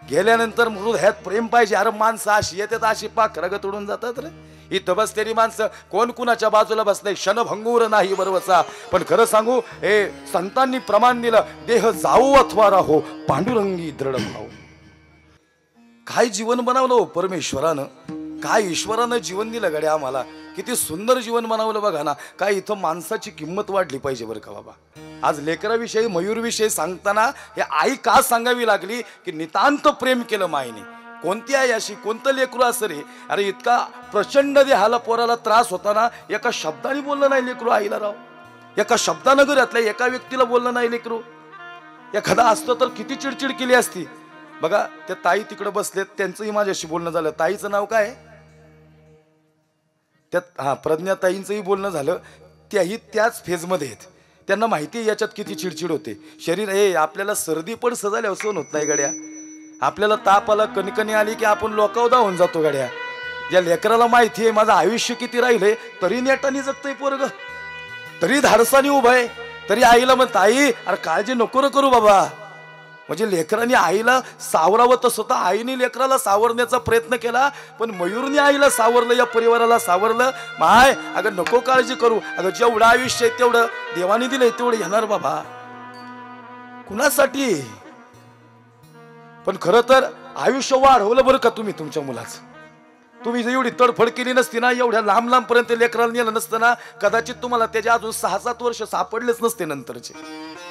गेल्यानंतर हृदयात प्रेम पाहिजे. अरे माणसं अशी येतात अशी पाखरागत उडून जातात रे. इथं बसलेली माणसं कोण कुणाच्या बाजूला बसलंय, क्षणभंगूर नाही बरोबरचा. पण खरं सांगू हे संतांनी प्रमाण दिलं, देह जाऊ अथवा राहो पांडुरंगी दृढ भाऊ. काय जीवन बनवलं हो परमेश्वरानं, काय ईश्वरानं जीवन दिलं गड्या आम्हाला. किती सुंदर जीवन बनवलं बघा ना. काय इथं माणसाची किंमत वाढली पाहिजे बरं का बाबा. आज लेकराविषयी मयूरविषयी सांगताना हे आई का सांगावी लागली की नितांत प्रेम केलं माईने. कोणती आहे अशी, कोणतं लेकरू असं रे. अरे इतका प्रचंड देहाला पोराला त्रास होता ना, एका शब्दाने बोललं नाही लेकरू आईला राव. एका शब्दानं घरातल्या एका व्यक्तीला बोललं नाही लेकरू. एखादा असतं तर किती चिडचिड केली असती. बघा त्या ताई तिकडे बसलेत, त्यांचंही माझ्याशी बोलणं झालं. ताईचं नाव काय? त्यात प्रज्ञाताईंचंही बोलणं झालं. त्याही त्याच फेजमध्ये आहेत. त्यांना माहिती आहे याच्यात किती चिडचिड होते. शरीर हे आपल्याला सर्दी पण सजाले असं होत नाही गड्या. आपल्याला ताप आला, कणकणी आली की आपण लोकावदा होऊन जातो गड्या. ज्या लेकराला माहिती आहे माझं आयुष्य किती राहिलंय तरी नेटाने जगतंय पोरग, तरी धाडसाने उभं आहे, तरी आईला म्हणत आई अरे काळजी नको करू बाबा. म्हणजे लेकरांनी आईला सावरावं तसं तर आईने लेकराला सावरण्याचा प्रयत्न केला, पण मयूरने आईला सावरलं, या परिवाराला सावरलं. माय अगं नको काळजी करू, अगं जेवढं आयुष्य आहे तेवढं देवाने दिलंय तेवढं येणार बाबा. कुणासाठी? पण खरं तर आयुष्य वाढवलं बरं का तुम्ही तुमच्या मुलाचं. तुम्ही जर एवढी तडफड केली नसती ना, एवढ्या लांब लांबपर्यंत लेकराला नेलं नसतं ना, कदाचित तुम्हाला त्याच्या अजून 6-7 वर्ष सापडलेच नसते नंतरचे.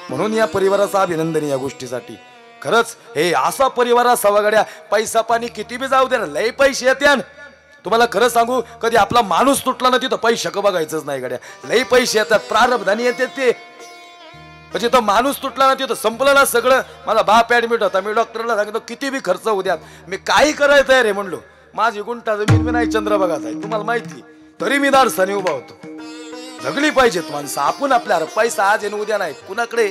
म्हणून या परिवाराचं अभिनंदन या गोष्टीसाठी. खरंच हे असा परिवार असावा गड्या. पैसा पाणी किती बी जाऊ दे ना, लय पैसे येते. तुम्हाला खरं सांगू कधी आपला माणूस तुटला ना तिथं पैसे बघायचंच नाही गड्या. लय पैसे येतात, प्रारब्धाने येते ते. म्हणजे तो माणूस तुटला ना तिथं संपलं ना सगळं. माझा बाप ऍडमिट होता, मी डॉक्टरला सांगितलं किती बी खर्च होऊ द्यात, मी काही करायला तयार आहे म्हणलो. माझी गुंठा जमीन मी नाही चंद्रभागात आहे तुम्हाला माहिती, तरी मी दारसाने उभा होतो. जगली पाहिजेत माणसं. आपण आपल्या पैसा आज येणं उद्या नाही, कुणाकडे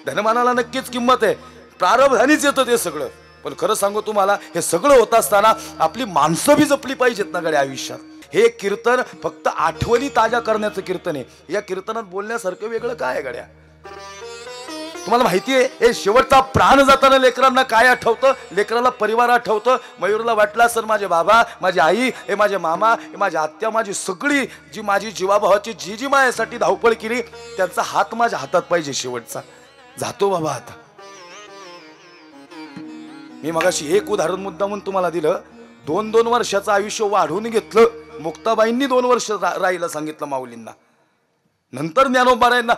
धनमानाला नक्कीच किंमत आहे, प्रारब्धानीच येतं ते सगळं. पण खरं सांगू तुम्हाला हे सगळं होत असताना आपली माणसं बी जपली पाहिजेत ना गड्या आयुष्यात. हे कीर्तन फक्त आठवणी ताज्या करण्याचं कीर्तन आहे. या कीर्तनात बोलण्यासारखं वेगळं काय आहे गड्या? तुम्हाला माहिती आहे हे शेवटचा प्राण जाताना लेकरांना काय आठवतं? लेकराला परिवार आठवतं. मयूरला वाटला सर माझे बाबा, माझी आई, हे माझे मामा, हे माझी आत्या, माझी सगळी जी माझी जीवाभावाची जी जी माझ्यासाठी धावपळ केली त्यांचा हात माझ्या हातात पाहिजे शेवटचा. जातो बाबा आता. मी मगाशी एक उदाहरण मुद्दामून तुम्हाला दिलं. 2-2 वर्षाचं आयुष्य वाढवून घेतलं. मुक्ताबाईंनी 2 वर्ष राहायला सांगितलं माऊलींना. नंतर ज्ञानोबारायांना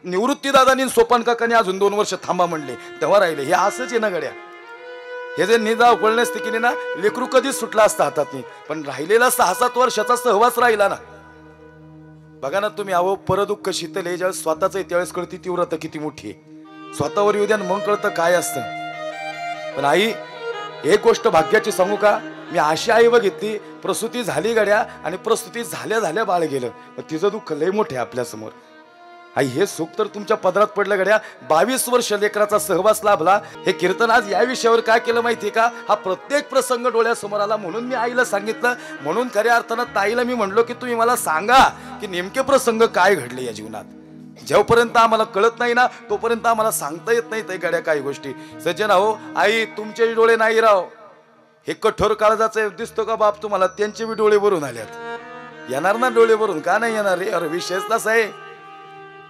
निवृत्ती दादानी सोपान काकांनी अजून 2 वर्ष थांबा म्हणले, तेव्हा राहिले. हे असंच आहे ना गड्या. हे जे निजाव पळण्यास केली ना, लेकरू कधीच सुटला असता हातातनी, पण राहिलेला 6-7 वर्षाचा सहवास राहिला ना. बघा ना तुम्ही, अहो परदुःख शीतल हे ज्यावेळेस स्वतःच आहे त्यावेळेस कळती तीव्रता किती मोठी आहे. स्वतःवर येऊ द्या मग कळतं काय असतं. पण आई एक गोष्ट भाग्याची सांगू का, मी अशी आई बघितली प्रसूती झाली गड्या आणि प्रसूती झाल्या झाल्या बाळ गेलं. तिचं दुःख लय मोठे आपल्या समोर. आई हे सुख तर तुमच्या पदरात पडलं गड्या. 22 वर्ष लेकराचा सहवास लाभला. हे कीर्तन आज या विषयावर काय केलं माहितीये का? हा प्रत्येक प्रसंग डोळ्यासमोर आला म्हणून मी आईला सांगितलं. म्हणून खऱ्या अर्थानं ताईला मी म्हणलो की तुम्ही मला सांगा की नेमके प्रसंग काय घडले या जीवनात. जेव्हापर्यंत आम्हाला कळत नाही ना तोपर्यंत आम्हाला सांगता येत नाही गड्या काही गोष्टी. सज्जन हो, आई तुमचे डोळे नाही राव, हे कठोर काळजाचे दिसतो का बाप तुम्हाला? त्यांचे बी डोळे भरून आल्यात. येणार ना डोळे भरून, का नाही येणार रे? अरे विषयच तसा आहे.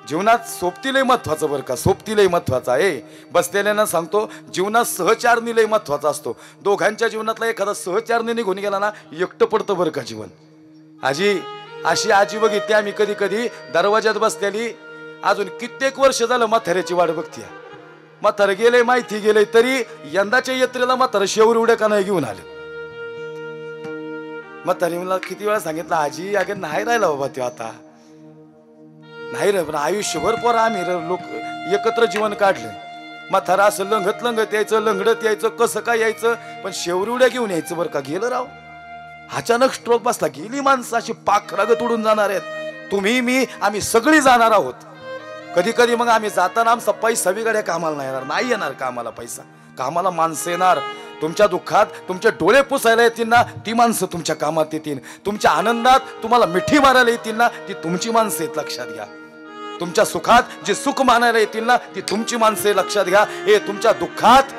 जीवनात सोबती लय महत्वाचं बरं का, सोबती लय महत्वाचं आहे. बसलेल्यांना सांगतो जीवनात सहचारणी लय महत्वाचा असतो. दोघांच्या जीवनातला एखादा सहचारणी निघून गेला ना एकटं पडतं बरं का जीवन. अशी आजी बघितली आम्ही कधी कधी दरवाजात बसलेली, अजून कित्येक वर्ष झालं म्हाताऱ्याची वाट बघतीय. म्हातारं गेले माहिती गेले तरी यंदाच्या यात्रेला म्हातारं शेवर उड्या का नाही घेऊन आले. म्हातारी मला किती वेळा सांगितलं आजी अगं नाही राहिला बाबा तो आता नाही रे. पण आयुष्यभर पोर आम्ही लोक एकत्र जीवन काढलं. म्हातारा असं लंगत लंगत यायचं, लंगडत यायचं, कसं काय यायचं, पण शेवरुड्या घेऊन यायचं बरं का. गेलं राव, अचानक स्ट्रोक बसला. गेली माणसं अशी पाखरागत उडून जाणार आहेत. तुम्ही मी आम्ही सगळी जाणार आहोत. कधी कधी मग आम्ही जाताना आमचा पैसा बिगाड्या कामाला नाही येणार. नाही येणार कामाला पैसा, कामाला माणसं येणार. तुमच्या दुःखात तुमचे डोळे पुसायला येतील ना ती माणसं तुमच्या कामात येतील. तुमच्या आनंदात तुम्हाला मिठी मारायला येतील ना ती तुमची माणसं आहेत, लक्षात घ्या. तुमच्या सुखात जे सुख मानायला येतील ना ती तुमची माणसे, लक्षात घ्या. हे तुमच्या दुःखात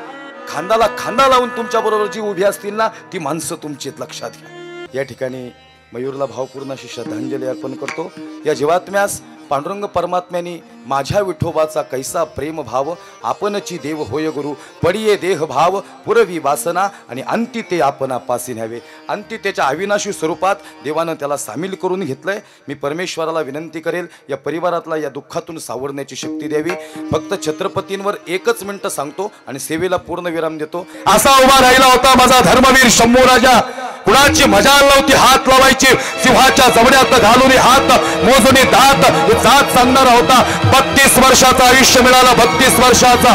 खांद्याला खांदा लावून तुमच्या बरोबर जी उभी असतील ना ती माणसं तुमची आहेत, लक्षात घ्या. या ठिकाणी मयूरला भावपूर्ण अशी श्रद्धांजली अर्पण करतो. या जीवात्म्यास पांडुरंग परमात्म्यानी माझ्या विठोबाचा कैसा प्रेम भाव, आपणची देव होय गुरु, पडिये देह भाव, पुरवी वासना आणि अंती ते आपणा पासी न्यावे. अंती त्याच्या अविनाशी स्वरूपात देवानं त्याला सामील करून घेतलंय. मी परमेश्वराला विनंती करेल या परिवारातला या दुःखातून सावरण्याची शक्ती द्यावी. फक्त छत्रपतींवर एकच मिनिट सांगतो आणि सेवेला पूर्ण विराम देतो. असा उभा राहिला होता माझा धर्मवीर शंभू राजा. कुणाची मजाल नव्हती हात लावायची, सिंहाच्या जवड्यात घालून हात मोजून दात जात सांगणारा होता. 32 वर्षाचं आयुष्य मिळालं, 32 वर्षाचा.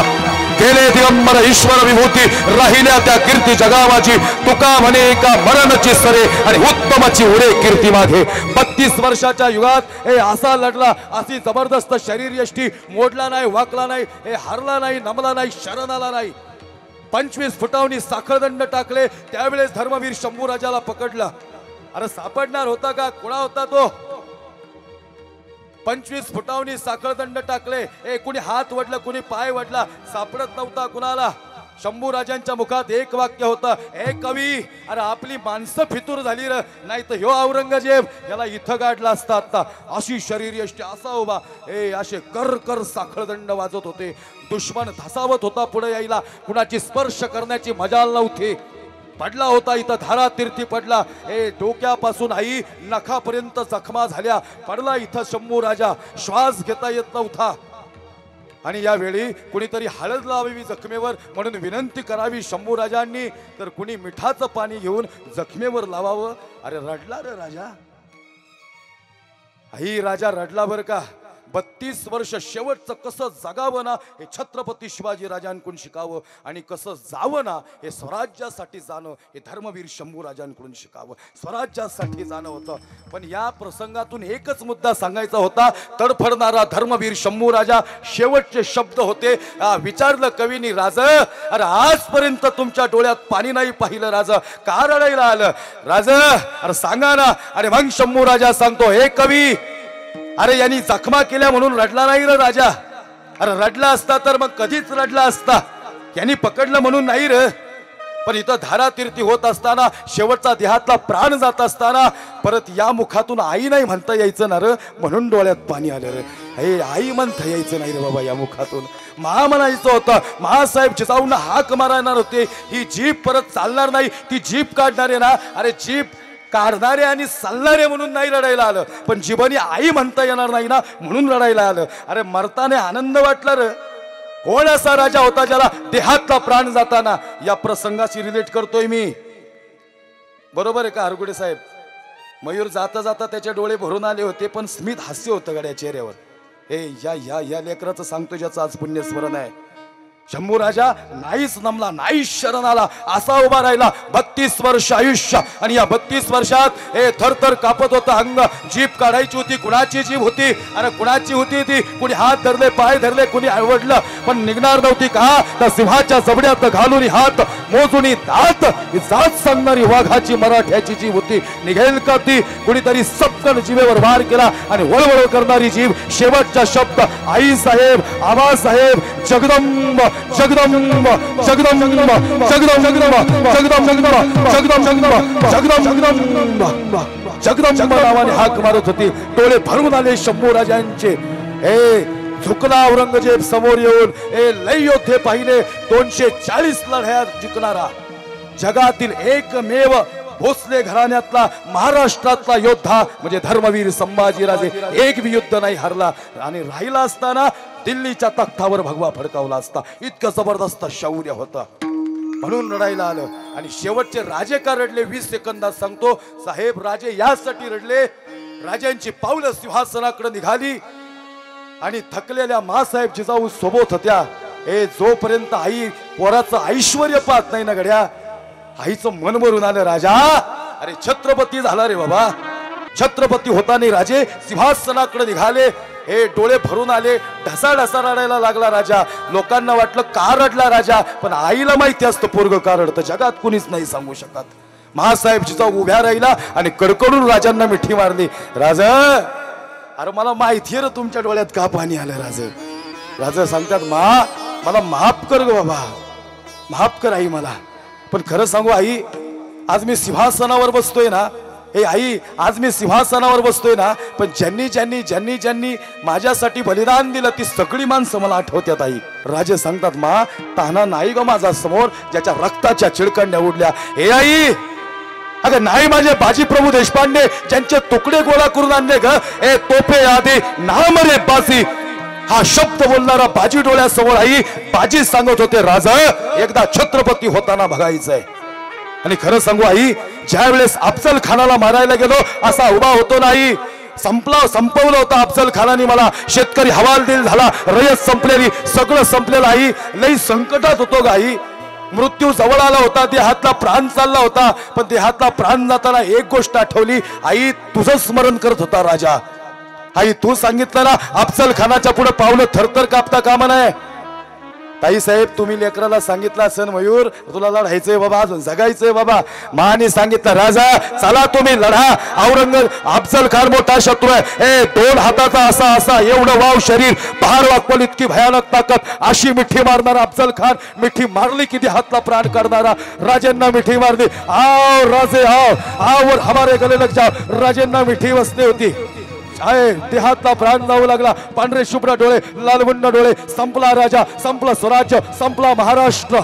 गेले दिगंबर ईश्वर विभूती, राहिल्या त्या कीर्ती जगावाची. तुका म्हणे एका मरणची सरे आणि उत्तमाची उडे कीर्ती मागे. 32 वर्षाच्या युगात हे असा लढला, अशी जबरदस्त शरीर यष्टी, मोडला नाही, वाकला नाही, हे हरला नाही, नमला नाही, शरण आला नाही. 25 फुटावनी साखळदंड टाकले. त्यावेळेस धर्मवीर शंभूराजाला पकडला. अरे सापडणार होता का? कुणा होता तो? 25 फुटावनी साखळदंड टाकले. कुणी हात वडलं, कुणी पाय वडला, सापडत नव्हता कुणाला. शंभू राजांच्या मुखात एक वाक्य होतं, हे कवी, अरे आपली माणसं फितूर झाली र, नाही तर ह्यो औरंगजेब याला इथं गाडला असता. आता अशी शरीर यष्टी, असा उभा, असे कर कर साखळदंड वाजत होते. दुश्मन धसावत होता पुढे यायला, कुणाची स्पर्श करण्याची मजाल नव्हती. पडला होता इथं धारा तीर्थी पडला. डोक्यापासून आई नखापर्यंत जखमा झाल्या. पडला इथं शंभू राजा, श्वास घेता येत नव्हता. आणि यावेळी कुणीतरी हळद लावावी जखमेवर म्हणून विनंती करावी शंभू राजांनी, तर कुणी मिठाचं पाणी घेऊन जखमेवर लावावं. अरे रडला रे राजा. आई राजा रडला बर का. 32 वर्ष शेवटचं कसं जगावं ना हे छत्रपती शिवाजी राजांकडून शिकावं, आणि कसं जावं ना हे स्वराज्यासाठी जाणं हे धर्मवीर शंभू राजांकडून शिकावं. स्वराज्यासाठी जाणं होतं. पण या प्रसंगातून एकच मुद्दा सांगायचा होता. तडफडणारा धर्मवीर शंभू राजा, शेवटचे शब्द होते. विचारलं कवीनी, राज अरे आजपर्यंत तुमच्या डोळ्यात पाणी नाही पाहिलं राज, का रडायला आलं राज? अरे सांगा ना. अरे मग शंभू राजा सांगतो, हे कवी, अरे यांनी जखमा केल्या म्हणून रडला नाही रे राजा. अरे रडला असता तर मग कधीच रडला असता. यांनी पकडलं म्हणून नाही रे. पण इथं धारातीर्थी होत असताना, शेवटचा देहातला प्राण जात असताना परत या मुखातून आई नाही म्हणता यायचं ना रे, म्हणून डोळ्यात पाणी आलं रे. हे आई म्हणता यायचं नाही रे बाबा या मुखातून. महा म्हणायचं होतं, महासाहेब जिजाऊंना हाक मारणार होते, ही जीप परत चालणार नाही, ती जीप काढणारे ना. अरे जीप काढणारे आणि चालणारे म्हणून नाही रडायला आलं, पण जीवनी आई म्हणता येणार नाही ना म्हणून रडायला आलं. अरे मरताने आनंद वाटला रे. कोण असा राजा होता ज्याला देहातला प्राण जाताना? या प्रसंगाशी रिलेट करतोय मी. बरोबर आहे का हरगुडे साहेब? मयूर जाता जाता त्याचे डोळे भरून आले होते, पण स्मित हास्य होतं गड्या चेहऱ्यावर. या लेकराचं सांगतो ज्याचं आज पुण्यस्मरण आहे. शंभू राजा नाहीच नमला, नाहीच शरण आला, असा उभा राहिला. 32 वर्ष आयुष्य आणि या 32 वर्षात हे थरथर कापत होतं अंग. जीभ काढायची होती, कुणाची जीभ होती आणि कुणाची होती ती, कुणी हात धरले, पाय धरले, कुणी आवडलं, पण निघणार नव्हती. का त्या सिंहाच्या जबड्यात घालून हात मोजून दात ही जात सांगणारी वाघाची मराठ्याची जीभ होती. निघेल का ती? कुणीतरी सपकन जिभेवर वार केला आणि वळवळ करणारी जीभ. शेवटचा शब्द आई साहेब, आबा साहेब, जगदंब जगदंब जगदंब जगदंब जगदंब जगदंब जगदंब जगदंब नावाने हाक मारत होती. डोळे भरून आले शंभू राजांचे. हे झुकला औरंगजेब समोर येऊन. हे लय योद्धे पाहिले, 240 लढ्यात जिंकणारा, जगातील एकमेव भोसले घराण्यातला, महाराष्ट्रातला योद्धा म्हणजे धर्मवीर संभाजीराजे. एक भी युद्ध नाही हरला आणि राहिला असताना दिल्लीच्या तख्तावर भगवा फडकावला असता. इतकं जबरदस्त शौर्य होतं, म्हणून लढायला आलं. आणि शेवटचे राजे का रडले 20 सेकंदात सांगतो. साहेब, राजे यासाठी रडले, राजांची पावलं सिंहासनाकडे निघाली आणि थकलेल्या मासाहेब जिजाऊ सोबत होत्या. हे जोपर्यंत आई पोराचं ऐश्वर्य पाहत नाही ना गड्या, आईचं मन भरून आलं. राजा अरे छत्रपती झाला रे बाबा, छत्रपती होता नाही. राजे सिंहासनाकडे निघाले. हे डोळे भरून आले, ढसा ढसा रडायला लागला राजा. लोकांना वाटलं का रडला राजा, पण आईला माहिती असतं पोरग का रडतं, जगात कुणीच नाही सांगू शकत. महासाहेब जिजाऊ उभ्या राहिला आणि कडकडून राजांना मिठी मारली. राजा अरे मला माहिती आहे रे तुमच्या डोळ्यात का पाणी आलं. राजा सांगतात, मला माफ कर ग बाबा, माफ कर आई मला. पण खरं सांगू आई, आज मी सिंहासनावर बसतोय ना, हे आई आज मी सिंहासनावर बसतोय ना, पण ज्यांनी ज्यांनी ज्यांनी ज्यांनी माझ्यासाठी बलिदान दिलं ती सगळी माणसं मला आठवत्यात आई. राजे सांगतात, ताना नाही ग माझा समोर ज्याच्या रक्ताच्या चिळकंड्या उडल्या. हे आई अगं नाही माझे बाजी प्रभू देशपांडे ज्यांचे तुकडे गोळा करून आणले ग. ए तोफे आधी नाम रे बाजी, हा शब्द बोलणारा बाजी डोळ्यासमोर आई. बाजी सांगत होते, राजा एकदा छत्रपती होताना बघायचंय. आणि खरं सांगू आई, ज्या वेळेस अफजल खानाला मारायला गेलो असा उभा होतो नाही. संपवलं होतं अफजल खानाने मला. शेतकरी हवालदिल झाला, रयत संपलेली, सगळं संपलेलं आई. लई संकटात होतो ग आई. मृत्यू जवळ आला होता, देहातला प्राण चालला होता, पण देहातला प्राण जाताना एक गोष्ट आठवली, आई तुझं स्मरण करत होता राजा. आई तू सांगितलं ना अफजल खानाच्या पुढे पावलं थरथर कापता कामा नये. ताई साहेब तुम्ही लेकराला सांगितलं असेल, मयूर तुला लढायचंय बाबा, अजून जगायचंय बाबा. माने सांगितलं, राजा चला तुम्ही लढा. अफजल खान मोठा शत्रू आहे. 2 हाताचा असा असा एवढं वाव शरीर, पहाड वाकवल इतकी भयानक ताकद, अशी मिठी मारणारा अफजल खान. मिठी मारली किती हातला प्राण काढणारा. राजांना मिठी मारली. आओ राजे आओ, आवर हमारे गले लग जाओ. राजांना मिठी बसली होती. देहातला प्राण जाऊ लागला. पांढरे शुभ्र डोळे, लालबुंड डोळे. संपला राजा, संपला स्वराज्य, संपला महाराष्ट्र.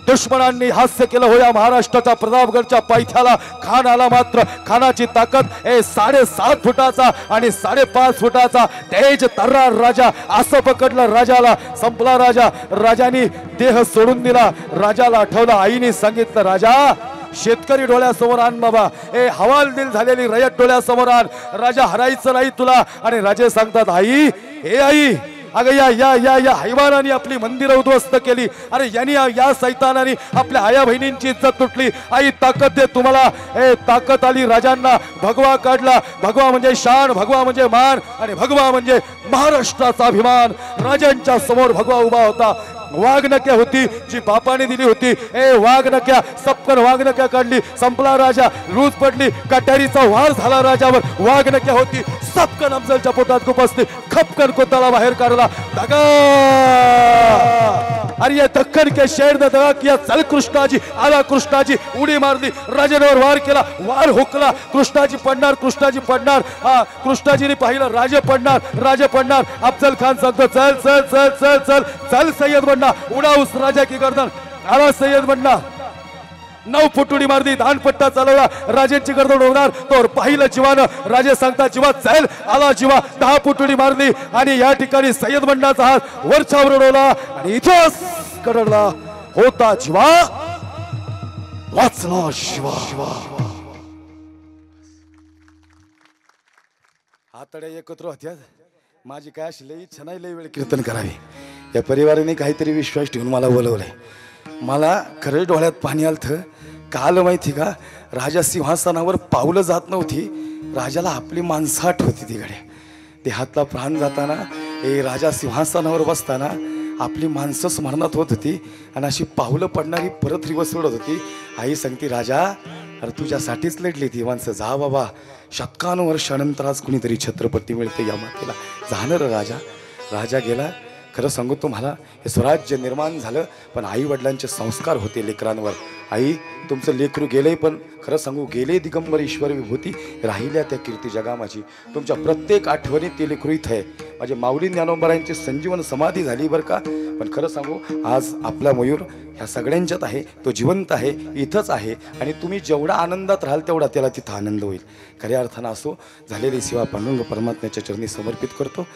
दुश्मनांनी हास्य केलं होया महाराष्ट्राच्या प्रतापगडच्या पायथ्याला. खान आला मात्र खानाची ताकद 7.5 फुटाचा आणि 5.5 फुटाचा तेज तर्रार राजा. असं पकडलं राजाला. संपला राजा. राजाने देह सोडून दिला. राजाला आठवलं, आईने सांगितलं, राजा शेतकरी डोळ्यासमोर आण बाबा. हवालदिल झालेली रयत डोळ्यासमोर आण. राजा हरायचं नाही तुला. आणि राजे सांगतात, आई हे आई अगं या हैवानाने आपली मंदिरं उद्ध्वस्त केली. अरे यांनी या सैतानाने आपल्या आया बहिणींची इज्जत तुटली. आई ताकद दे तुम्हाला. ताकद आली राजांना. भगवा काढला. भगवा म्हणजे शान, भगवा म्हणजे मान आणि भगवा म्हणजे महाराष्ट्राचा अभिमान. राजांच्या समोर भगवा उभा होता. वाघनक्या होती जी बापाने दिली होती. वाघनक्या सपकन वाघनक्या काढली. संपला राजा. रूज पडली. कटारीचा वार झाला राजावर. वाघनक्या होती सपकन अफजलच्या पोटात खुपसली. खपकन कोताला बाहेर काढला. दगा अरे ये दक्कन के शेर ने दगा किया. चल कृष्णाजी आला. कृष्णाजी उडी मारली. राजांवर वार केला. वार हुकला. कृष्णाजी पडणार, कृष्णाजी पडणार. कृष्णाजीने पाहिलं राजे पडणार, राजे पडणार. अफजल खान सांगतो, चल चल चल चल चल चल सय्यद बनना, उडा उस राजा की गर्दन. आला सय्यद बनना. 9 फूट उडी मारली. दानपट्टा चालवला. राजांची गर्दन होणार तर पाहिलं जीवानं. राजे सांगता, जीवा चल. आला जीवा. 10 फूट उडी मारली आणि या ठिकाणी सय्यद बंडाचा हात वरच्यावर उडवला आणि इतिहास कडला होता. जीवा वाचला शिवा. आतड्या एकत्र होत्या. माझी काय अशी लई इच्छा नाही लई वेळ कीर्तन करावी. या परिवाराने काहीतरी विश्वास ठेवून मला बोलवलंय. मला खरंच डोळ्यात पाणी आलतं. काल माहिती का, राजा सिंहासनावर पावलं जात नव्हती, राजाला आपली माणसं आठवती तिकडे. ते हातला प्राण जाताना राजा सिंहासनावर बसताना आपली माणसं स्मरणात होत होती आणि अशी पावलं पडणारी परत रिवर्स उडत होती. आई सांगते, राजा अरे तुझ्यासाठीच लढली ती माणसं, जा बाबा, शतकानुवर्षानंतर आज कुणीतरी छत्रपती मिळते या मातेला, झालं रे राजा. राजा गेला. खरं सांगू तुम्हाला, हे स्वराज्य निर्माण झालं पण आई वडिलांचे संस्कार होते लेकरांवर. आई तुमचं लेकरू गेलंय, पण खरं सांगू गेले दिगंबर ईश्वर विभूती, राहिल्या त्या कीर्ती जगामाची. तुमच्या प्रत्येक आठवणीत ते लेकरू इथं आहे. माझे माऊली ज्ञानोबरायांची संजीवन समाधी झाली बरं का, पण खरं सांगू आज आपला मयूर ह्या सगळ्यांच्यात आहे, तो जिवंत आहे, इथंच आहे. आणि तुम्ही जेवढा आनंदात राहाल तेवढा त्याला तिथं आनंद होईल. खऱ्या अर्थानं असो झालेली सेवा पांडुरंग परमात्म्याच्या चरणी समर्पित करतो.